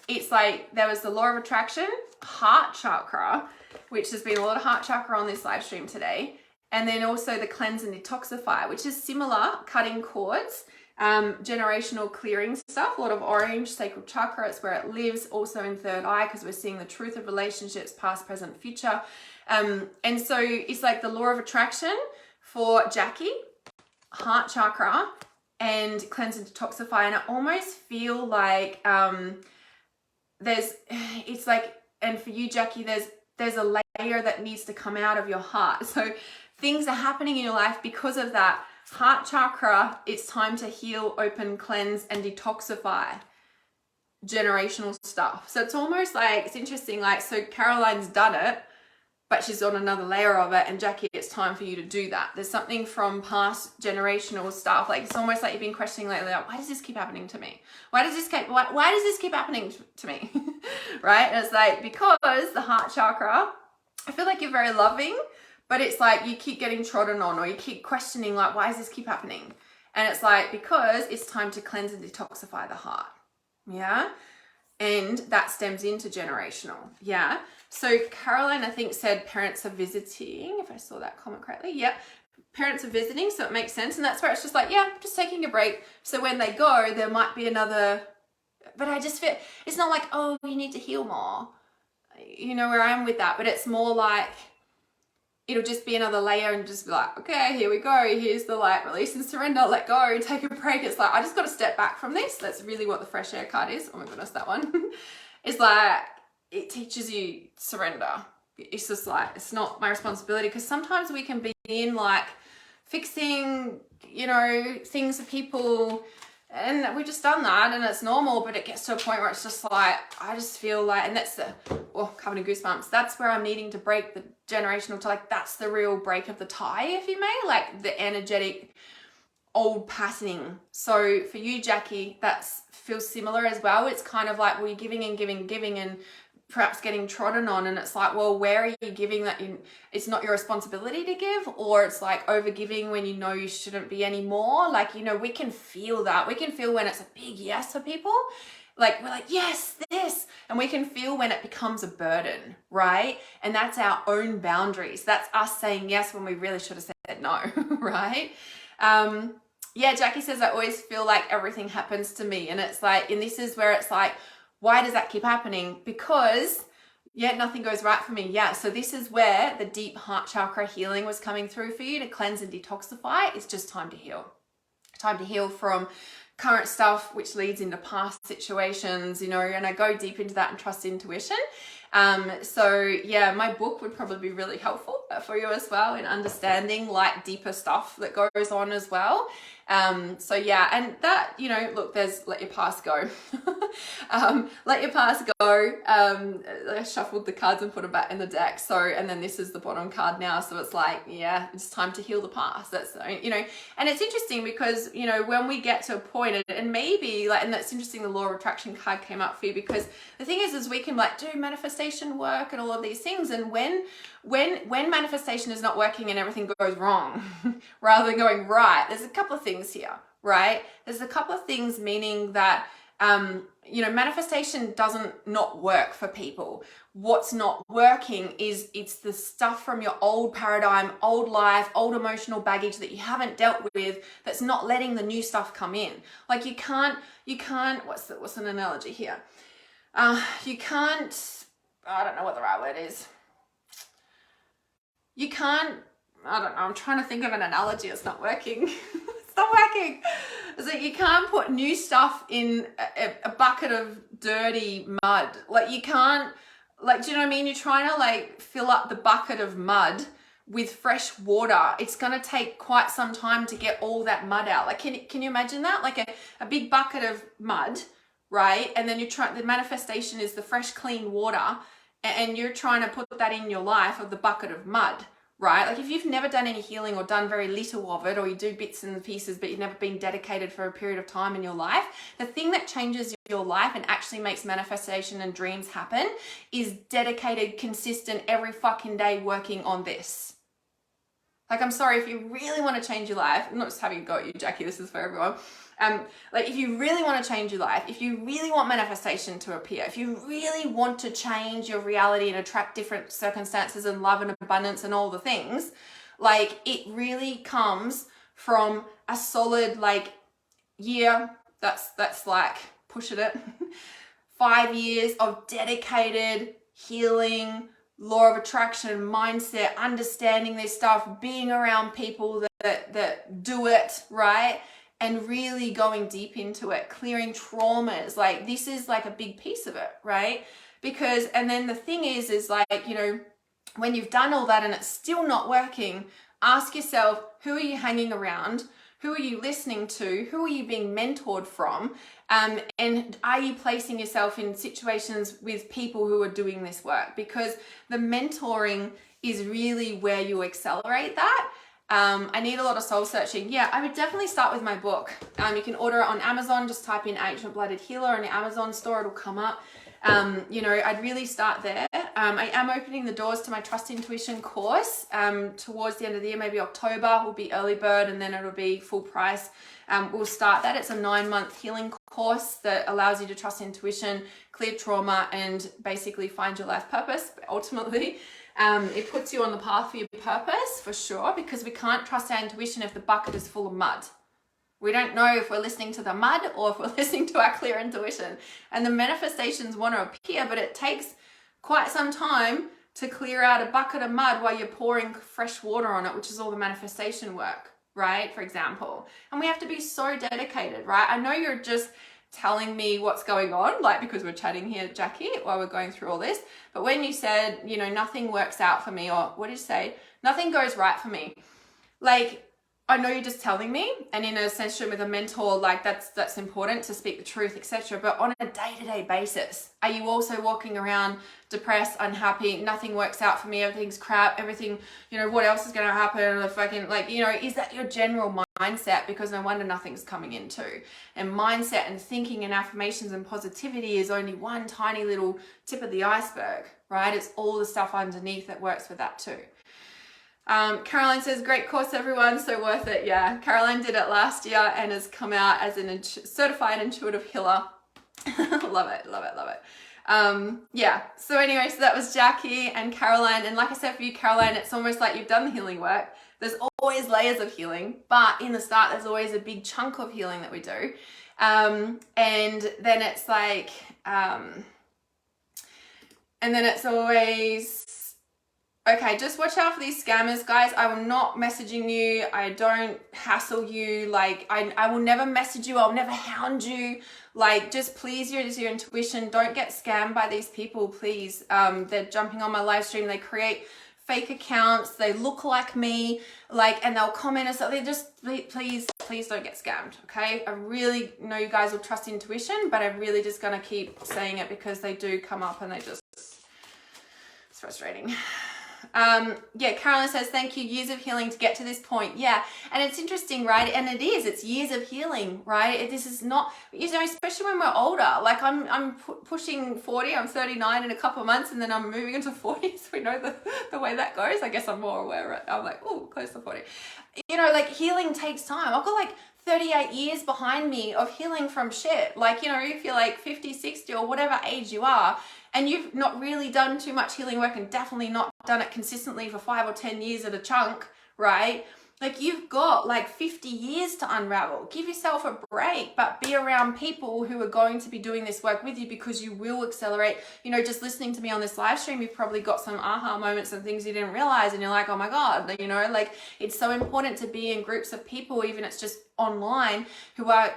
it's like there was the law of attraction, heart chakra, which has been a lot of heart chakra on this live stream today. And then also the cleanse and detoxify, which is similar, cutting cords, generational clearing stuff, a lot of orange, sacral chakra, it's where it lives, also in third eye, because we're seeing the truth of relationships, past, present, future. And so it's like the law of attraction for Jackie, heart chakra, and cleanse and detoxify. And I almost feel like it's like, and for you, Jackie, there's a layer that needs to come out of your heart. So things are happening in your life because of that. Heart chakra, it's time to heal, open, cleanse, and detoxify generational stuff. So it's almost like, it's interesting, like, so Caroline's done it, but she's on another layer of it, and Jackie, it's time for you to do that. There's something from past generational stuff, like it's almost like you've been questioning lately, like, why does this keep happening to me? Why does this keep happening to me? Right? And it's like, because the heart chakra, I feel like you're very loving, but it's like you keep getting trodden on, or you keep questioning, like, why does this keep happening? And it's like, because it's time to cleanse and detoxify the heart. Yeah. And that stems into generational. Yeah. So Caroline, I think, said parents are visiting, if I saw that comment correctly. Yep. Parents are visiting, so it makes sense. And that's where it's just like, yeah, just taking a break. So when they go, there might be another, but I just feel, it's not like, oh, you need to heal more. You know where I am with that, but it's more like, it'll just be another layer and just be like, okay, here we go. Here's the like release and surrender, let go, take a break. It's like, I just got to step back from this. That's really what the fresh air card is. Oh my goodness, that one. It's like, it teaches you surrender. It's just like, it's not my responsibility, because sometimes we can be in like fixing, you know, things for people, and we've just done that and it's normal, but it gets to a point where it's just like, I just feel like, and that's the, oh, covered in goosebumps. That's where I'm needing to break the generational, to like, that's the real break of the tie, if you may, like the energetic old patterning. So for you, Jackie, that feels similar as well. It's kind of like, well, you're giving and giving, and perhaps getting trodden on, and it's like, well, where are you giving that it's not your responsibility to give? Or it's like over giving when you know you shouldn't be anymore. Like, you know, we can feel that. We can feel when it's a big yes for people, like we're like, yes, this, and we can feel when it becomes a burden, right? And that's our own boundaries. That's us saying yes when we really should have said no. Right? Yeah, Jackie says, I always feel like everything happens to me. And it's like, and this is where it's like, why does that keep happening? Because, yeah, nothing goes right for me. Yeah, so this is where the deep heart chakra healing was coming through for you to cleanse and detoxify. It's just time to heal. Time to heal from current stuff, which leads into past situations, you know, and I go deep into that and trust intuition. So yeah, my book would probably be really helpful for you as well in understanding like deeper stuff that goes on as well. So yeah, and that, you know, look, there's let your past go. Let your past go. I shuffled the cards and put them back in the deck. So, and then this is the bottom card now. So it's like, yeah, it's time to heal the past. That's, you know, and it's interesting because, you know, when we get to a point and maybe like, and that's interesting, the law of attraction card came up for you, because the thing is we can like do manifestation work and all of these things. And when manifestation is not working and everything goes wrong, rather than going right, there's a couple of things here, right? There's a couple of things, meaning that, you know, manifestation doesn't not work for people. What's not working is it's the stuff from your old paradigm, old life, old emotional baggage that you haven't dealt with, that's not letting the new stuff come in. Like you can't, what's an analogy here? You can't, I don't know what the right word is. You can't, I don't know, I'm trying to think of an analogy, it's not working. It's not working. So you can't put new stuff in a bucket of dirty mud. Like you can't, like, do you know what I mean? You're trying to like fill up the bucket of mud with fresh water. It's going to take quite some time to get all that mud out. Like, can you imagine that? Like a big bucket of mud, right? And then the manifestation is the fresh, clean water. and you're trying to put that in your life of the bucket of mud, right? Like if you've never done any healing or done very little of it, or you do bits and pieces, but you've never been dedicated for a period of time in your life, the thing that changes your life and actually makes manifestation and dreams happen is dedicated, consistent, every fucking day working on this. Like, I'm sorry, if you really want to change your life, I'm not just having a go at you, Jackie, this is for everyone. Like if you really want to change your life, if you really want manifestation to appear, if you really want to change your reality and attract different circumstances and love and abundance and all the things, like it really comes from a solid like year, that's like pushing it, 5 years of dedicated healing, law of attraction, mindset, understanding this stuff, being around people that do it, right? And really going deep into it, clearing traumas. Like this is like a big piece of it, right? Because, and then the thing is like, you know, when you've done all that and it's still not working, ask yourself, who are you hanging around? Who are you listening to? Who are you being mentored from? And are you placing yourself in situations with people who are doing this work? Because the mentoring is really where you accelerate that. I need a lot of soul searching. Yeah, I would definitely start with my book. You can order it on Amazon. Just type in Ancient Blooded Healer in the Amazon store. It'll come up. You know, I'd really start there. I am opening the doors to my Trust Intuition course towards the end of the year, maybe October will be early bird and then it'll be full price. We'll start that. It's a 9-month healing course that allows you to trust intuition, clear trauma, and basically find your life purpose. But ultimately, it puts you on the path for your purpose for sure, because we can't trust our intuition if the bucket is full of mud. We don't know if we're listening to the mud or if we're listening to our clear intuition. And the manifestations want to appear, but it takes quite some time to clear out a bucket of mud while you're pouring fresh water on it, which is all the manifestation work, right? For example. And we have to be so dedicated, right? I know you're just telling me what's going on, like because we're chatting here, Jackie, while we're going through all this. But when you said, you know, nothing works out for me, or what did you say? Nothing goes right for me. Like, I know you're just telling me, and in a session with a mentor, like that's important to speak the truth, etc. But on a day-to-day basis, are you also walking around depressed, unhappy, nothing works out for me, everything's crap, everything, you know, what else is going to happen? The fucking, like, you know, is that your general mindset? Because no wonder nothing's coming in too. And mindset and thinking and affirmations and positivity is only one tiny little tip of the iceberg, right? It's all the stuff underneath that works with that too. Caroline says, great course, everyone. So worth it. Yeah. Caroline did it last year and has come out as an certified intuitive healer. Love it. Love it. Love it. Yeah. So anyway, so that was Jackie and Caroline. And like I said, for you, Caroline, it's almost like you've done the healing work. There's always layers of healing, but in the start, there's always a big chunk of healing that we do. And then it's like, and then it's always, okay, just watch out for these scammers, guys. I will not messaging you. I don't hassle you. Like, I will never message you. I'll never hound you. Like, just please use your intuition. Don't get scammed by these people, please. They're jumping on my live stream. They create fake accounts. They look like me, like, and they'll comment and stuff. They just, please don't get scammed, okay? I really know you guys will trust intuition, but I'm really just going to keep saying it because they do come up and they just, it's frustrating. Yeah, Carolyn says, thank you, years of healing to get to this point. Yeah, and it's interesting, right? And it's years of healing, right? This is not, you know, especially when we're older. Like I'm pushing 40, I'm 39 in a couple of months, and then I'm moving into 40, so we know the way that goes. I guess I'm more aware of it. I'm like, oh, close to 40. You know, like healing takes time. I've got like 38 years behind me of healing from shit. Like, you know, if you're like 50, 60 or whatever age you are, and you've not really done too much healing work and definitely not done it consistently for 5 or 10 years at a chunk, right? Like you've got like 50 years to unravel. Give yourself a break, but be around people who are going to be doing this work with you, because you will accelerate. You know, just listening to me on this live stream, you've probably got some aha moments and things you didn't realize, and you're like, oh my God, you know, like it's so important to be in groups of people, even if it's just online, who are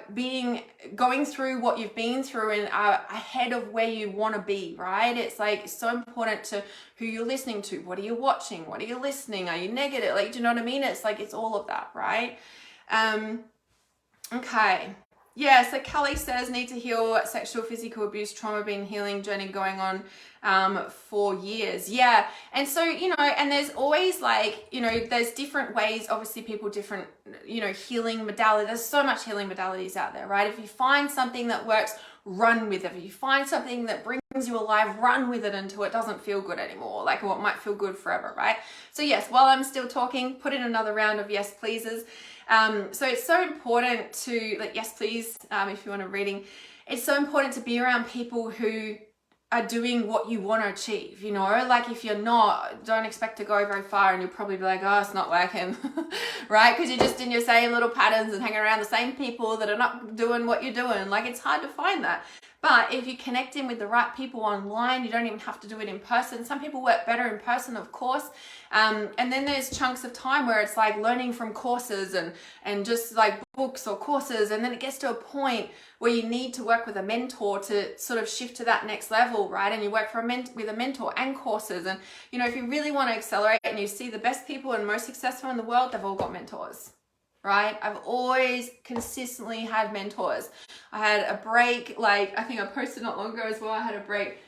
going through what you've been through and are ahead of where you want to be, right? It's like so important to who you're listening to. What are you watching? What are you listening? Are you negative? Like, do you know what I mean? It's like, it's all of that, right? Okay. Yeah, so Kelly says need to heal sexual, physical abuse, trauma, been healing journey going on for years. Yeah. And so, you know, and there's always like, you know, there's different ways, obviously people different, you know, healing modalities. There's so much healing modalities out there, right? If you find something that works, run with it. If you find something that brings you alive, run with it until it doesn't feel good anymore, like what might feel good forever, right? So yes, while I'm still talking, put in another round of yes pleases. So it's so important to, like, yes please, if you want a reading, it's so important to be around people who are doing what you want to achieve, you know, like if you're not, don't expect to go very far, and you'll probably be like, oh, it's not working, right? Because you're just in your same little patterns and hanging around the same people that are not doing what you're doing. Like, it's hard to find that. But if you connect in with the right people online, you don't even have to do it in person. Some people work better in person, of course. And then there's chunks of time where it's like learning from courses and just like books or courses. And then it gets to a point where you need to work with a mentor to sort of shift to that next level, right? And you work with a mentor and courses. And, you know, if you really want to accelerate and you see the best people and most successful in the world, they've all got mentors. Right? I've always consistently had mentors. I had a break, like I think I posted not long ago as well. I had a break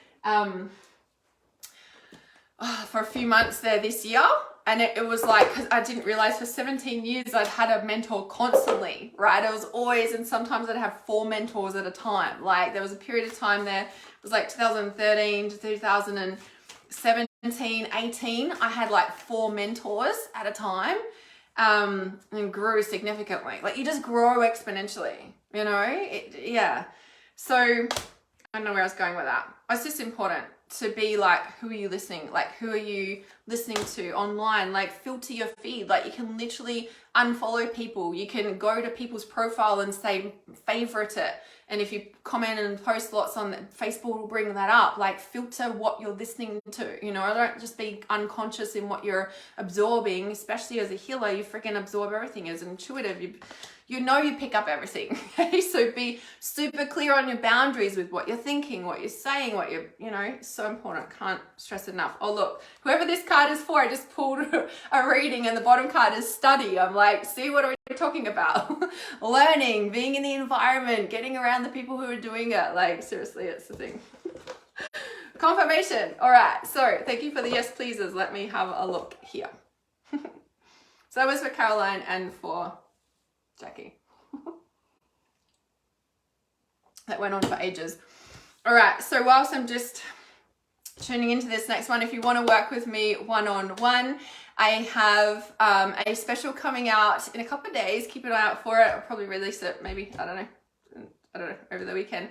for a few months there this year. And it was like, because I didn't realize for 17 years I'd had a mentor constantly, right? It was always, and sometimes I'd have 4 mentors at a time. Like there was a period of time there, it was like 2013 to 2017, 18. I had like 4 mentors at a time. And grew significantly. Like you just grow exponentially, you know? Yeah. So I don't know where I was going with that. It's just important to be like, who are you listening? Like, who are you listening to online? Like, filter your feed. Like, you can literally unfollow people. You can go to people's profile and say, favorite it. And if you comment and post lots on Facebook, will bring that up. Like, filter what you're listening to. You know, don't just be unconscious in what you're absorbing. Especially as a healer, you freaking absorb everything. As an intuitive, you know you pick up everything. Okay, so be super clear on your boundaries with what you're thinking, what you're saying, what you're, you know, so important. Can't stress enough. Oh, look, whoever this card is for, I just pulled a reading and the bottom card is study. I'm like, see, what are we talking about? Learning, being in the environment, getting around the people who are doing it. Like, seriously, it's the thing. Confirmation. All right, so thank you for the yes pleases. Let me have a look here. So that was for Caroline and for Jackie. That went on for ages. All right, so whilst I'm just tuning into this next one, if you want to work with me one-on-one, I have a special coming out in a couple of days. Keep an eye out for it. I'll probably release it maybe, I don't know, over the weekend.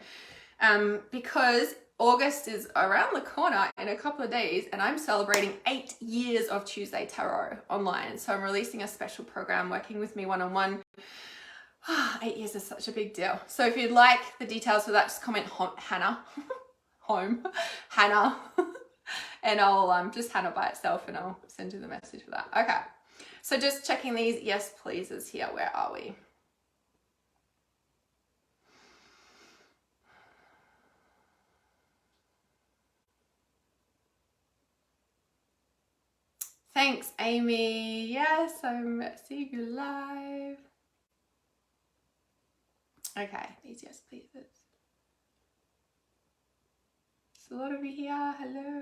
Because August is around the corner in a couple of days, and I'm celebrating 8 years of Tuesday Tarot online. So I'm releasing a special program working with me one-on-one. 8 years is such a big deal. So if you'd like the details for that, just comment Hannah, Hannah, and I'll just Hannah by itself, and I'll send you the message for that. Okay, so just checking these yes pleases here. Where are we? Thanks, Amy. Yes, I'm seeing you live. Okay, these yes pleases. There's a lot of you here. Hello.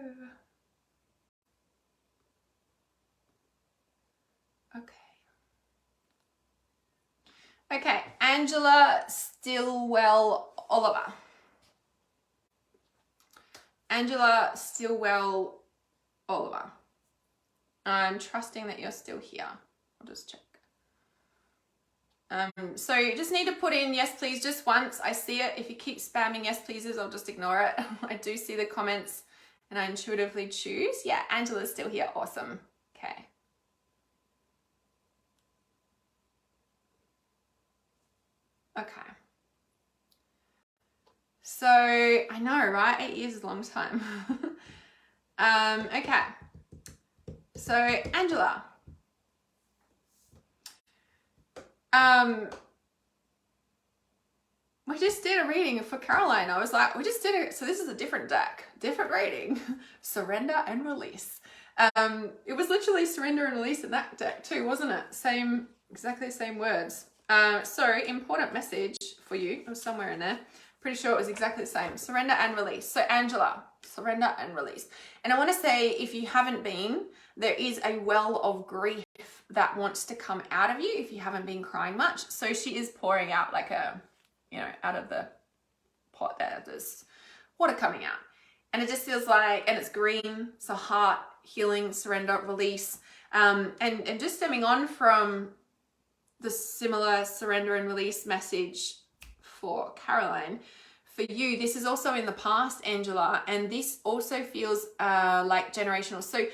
Okay, Angela Stillwell Oliver. Angela Stillwell Oliver. I'm trusting that you're still here. I'll just check. So you just need to put in yes please just once. I see it. If you keep spamming yes pleases, I'll just ignore it. I do see the comments and I intuitively choose. Yeah, Angela's still here. Awesome. Okay. Okay. So I know, right? 8 years is a long time. Okay. So Angela. We just did a reading for Caroline. I was like, we just did it. So this is a different deck, different reading. Surrender and release. It was literally surrender and release in that deck too, wasn't it? Same, exactly the same words. So important message for you. It was somewhere in there. Pretty sure it was exactly the same. Surrender and release. So Angela, surrender and release. And I want to say, if you haven't been, there is a well of grief that wants to come out of you if you haven't been crying much. So she is pouring out like a, out of the pot there, there's water coming out. And it just feels like, and it's green, so heart, healing, surrender, release. And just stemming on from the similar surrender and release message for Caroline, for you, this is also in the past, Angela, and this also feels like generational. So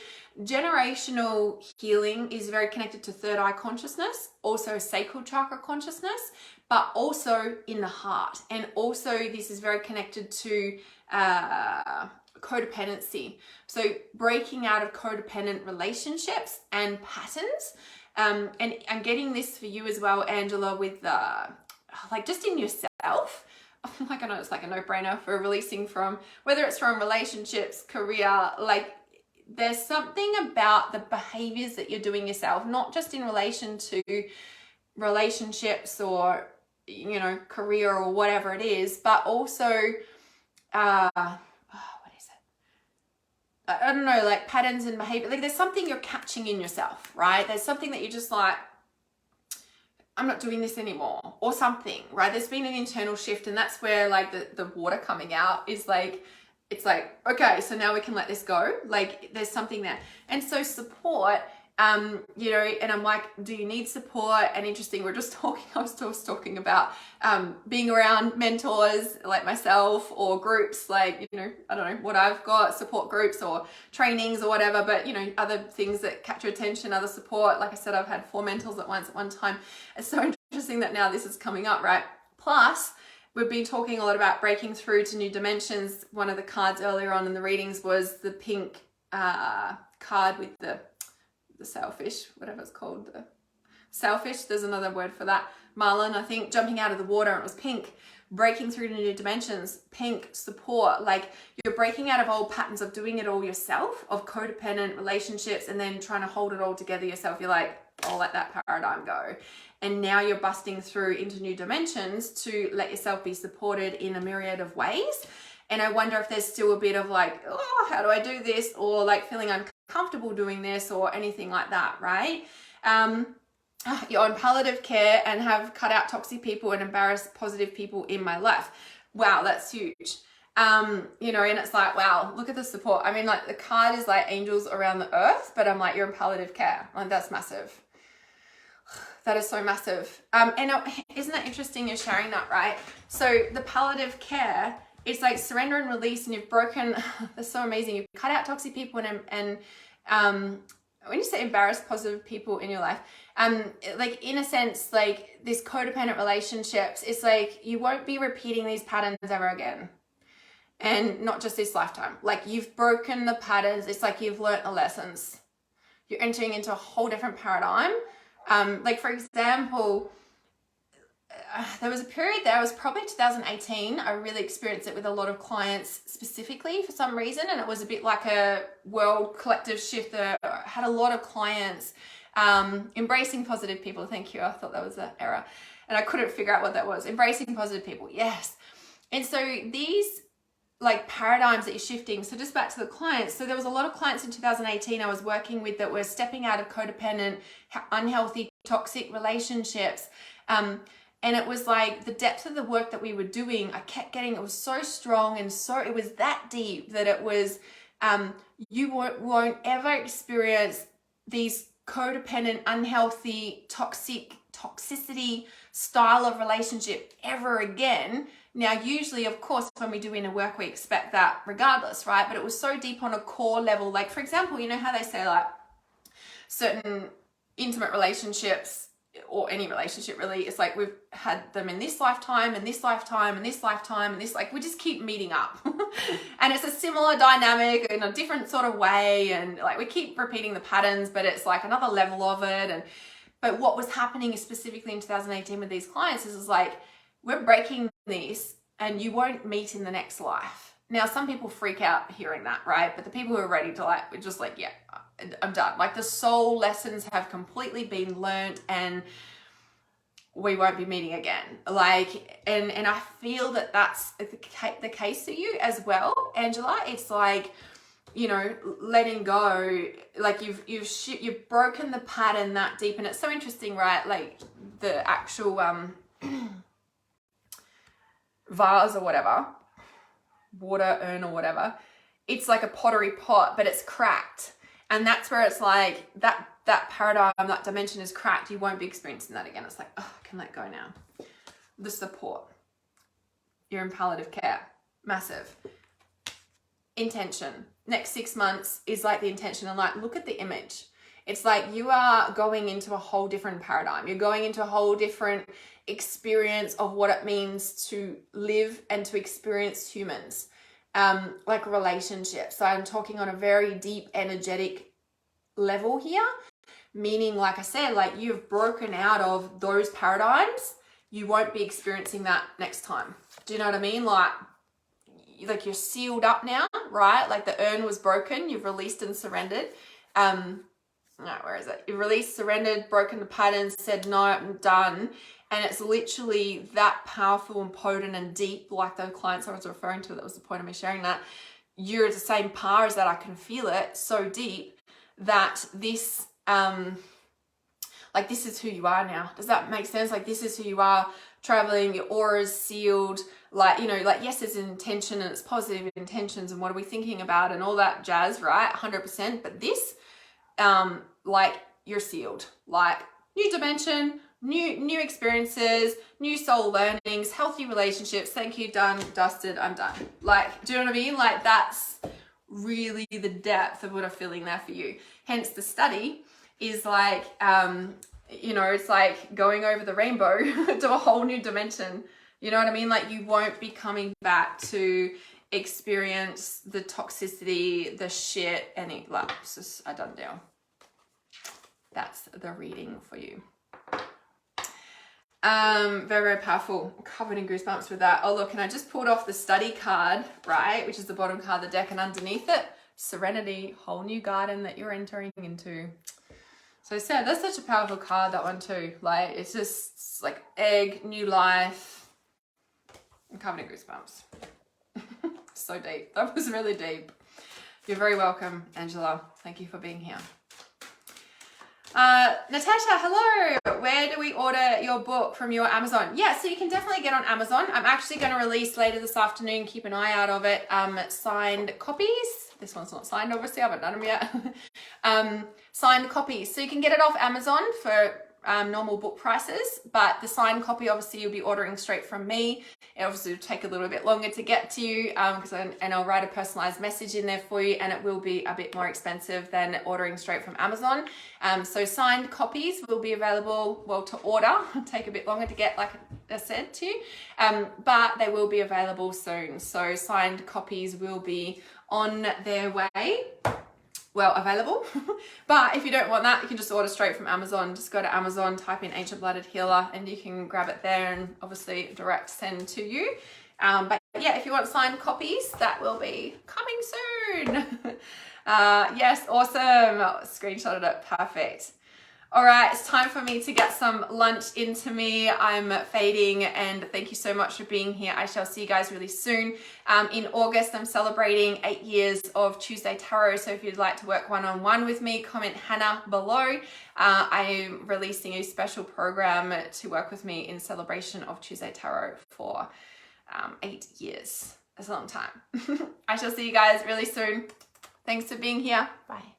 generational healing is very connected to third eye consciousness, also sacral chakra consciousness, but also in the heart. And also this is very connected to codependency. So breaking out of codependent relationships and patterns. And I'm getting this for you as well, Angela, with like just in yourself. Like, I know it's like a no-brainer for releasing from, whether it's from relationships, career, like there's something about the behaviors that you're doing yourself, not just in relation to relationships or, career or whatever it is, but also, what is it? I don't know, like patterns and behavior. Like there's something you're catching in yourself, right? There's something that you're just like, I'm not doing this anymore, or something, right? There's been an internal shift, and that's where like the water coming out is like, it's like, okay, so now we can let this go. Like there's something there. And so support, and I'm like, do you need support? And interesting, I was talking about being around mentors like myself, or groups like, I don't know what I've got, support groups or trainings or whatever, but other things that catch your attention, other support. Like I said, I've had 4 mentors at one time. It's so interesting that now this is coming up, right? Plus, we've been talking a lot about breaking through to new dimensions. One of the cards earlier on in the readings was the pink card with the sailfish, whatever it's called, the sailfish, there's another word for that, marlin, I think, jumping out of the water, and it was pink. Breaking through to new dimensions, pink, support, like you're breaking out of old patterns of doing it all yourself, of codependent relationships, and then trying to hold it all together yourself. You're like, I'll let that paradigm go. And now you're busting through into new dimensions to let yourself be supported in a myriad of ways. And I wonder if there's still a bit of like, oh, how do I do this? Or like feeling uncomfortable doing this or anything like that, right? You're on palliative care and have cut out toxic people and embarrassed positive people in my life. Wow, that's huge. And it's like, wow, look at the support. I mean, like the card is like angels around the earth, but I'm like, you're in palliative care. Like that's massive. That is so massive. And isn't that interesting you're sharing that, right? So the palliative care, it's like surrender and release, and you've broken, that's so amazing. You've cut out toxic people and when you say embarrassed positive people in your life, like in a sense, like this codependent relationships, it's like you won't be repeating these patterns ever again. And not just this lifetime. Like you've broken the patterns. It's like you've learnt the lessons. You're entering into a whole different paradigm. Like for example, there was a period there, it was probably 2018, I really experienced it with a lot of clients specifically for some reason, and it was a bit like a world collective shift. I had a lot of clients embracing positive people. Thank you, I thought that was an error and I couldn't figure out what that was. Embracing positive people, yes. And so these like paradigms that you're shifting, so just back to the clients, so there was a lot of clients in 2018 I was working with that were stepping out of codependent, unhealthy, toxic relationships, and it was like the depth of the work that we were doing, I kept getting, it was so strong and so, it was that deep that it was, you won't ever experience these codependent, unhealthy, toxicity style of relationship ever again. Now, usually, of course, when we do inner work, we expect that regardless, right? But it was so deep on a core level. Like, for example, you know how they say like certain intimate relationships, or any relationship really, it's like we've had them in this lifetime and this lifetime and this lifetime and this, like we just keep meeting up and it's a similar dynamic in a different sort of way, and like we keep repeating the patterns, but it's like another level of it. But what was happening specifically in 2018 with these clients is like we're breaking this and you won't meet in the next life. Now some people freak out hearing that, right? But the people who are ready to like, we're just like, yeah, I'm done. Like the soul lessons have completely been learned, and we won't be meeting again. Like, and I feel that that's the case for you as well, Angela. It's like, you know, letting go, like you've broken the pattern that deep. And it's so interesting, right? Like the actual vase or whatever, water urn or whatever, it's like a pottery pot, but it's cracked. And that's where it's like that paradigm, that dimension is cracked. You won't be experiencing that again. It's like, oh, I can let go now. The support. You're in palliative care. Massive. Intention. Next 6 months is like the intention, and like, look at the image. It's like you are going into a whole different paradigm. You're going into a whole different experience of what it means to live and to experience humans, like relationships. So I'm talking on a very deep energetic level here, meaning, like I said, like you've broken out of those paradigms. You won't be experiencing that next time. Do you know what I mean? Like you're sealed up now, right? Like the urn was broken, you've released and surrendered. No, where is it? You've released, surrendered, broken the patterns, said no, I'm done. And it's literally that powerful and potent and deep, like the clients I was referring to, that was the point of me sharing that. You're the same power as that. I can feel it so deep that this, like this is who you are now. Does that make sense? Like this is who you are, traveling, your aura's sealed. Like, you know, like, yes, there's an intention and it's positive intentions and what are we thinking about and all that jazz, right? 100%. But this, like you're sealed, like new dimension, new experiences, new soul learnings, healthy relationships. Thank you, done, dusted, I'm done. Like, do you know what I mean? Like that's really the depth of what I'm feeling there for you. Hence the study is like, you know, it's like going over the rainbow to a whole new dimension. You know what I mean? Like you won't be coming back to experience the toxicity, the shit, any lapses. I done deal. That's the reading for you. Very, very powerful. I'm covered in goosebumps with that. Oh, look, and I just pulled off the study card, right? Which is the bottom card of the deck, and underneath it, serenity, whole new garden that you're entering into. So Sarah, that's such a powerful card, that one too. Like, it's just like egg, new life. I'm covered in goosebumps. So deep. That was really deep. You're very welcome, Angela. Thank you for being here. Natasha, hello. Where do we order your book from your Amazon? Yeah, so you can definitely get on Amazon. I'm actually going to release later this afternoon. Keep an eye out of it. Signed copies. This one's not signed, obviously. I haven't done them yet. Signed copies. So you can get it off Amazon for normal book prices, but the signed copy, obviously, you'll be ordering straight from me. It obviously will take a little bit longer to get to you, and I'll write a personalized message in there for you, and it will be a bit more expensive than ordering straight from Amazon. So signed copies will be available, well, to order. Take a bit longer to get, like I said to you, but they will be available soon. So signed copies will be on their way. Well, available. But if you don't want that, you can just order straight from Amazon. Just go to Amazon, type in Ancient Blooded Healer, and you can grab it there and obviously direct send to you. But yeah, if you want signed copies, that will be coming soon. Yes, awesome. Screenshotted it. Perfect. All right, it's time for me to get some lunch into me. I'm fading, and thank you so much for being here. I shall see you guys really soon. In August, I'm celebrating 8 years of Tuesday Tarot, so if you'd like to work one-on-one with me, comment Hannah below. I am releasing a special program to work with me in celebration of Tuesday Tarot for 8 years. That's a long time. I shall see you guys really soon. Thanks for being here. Bye.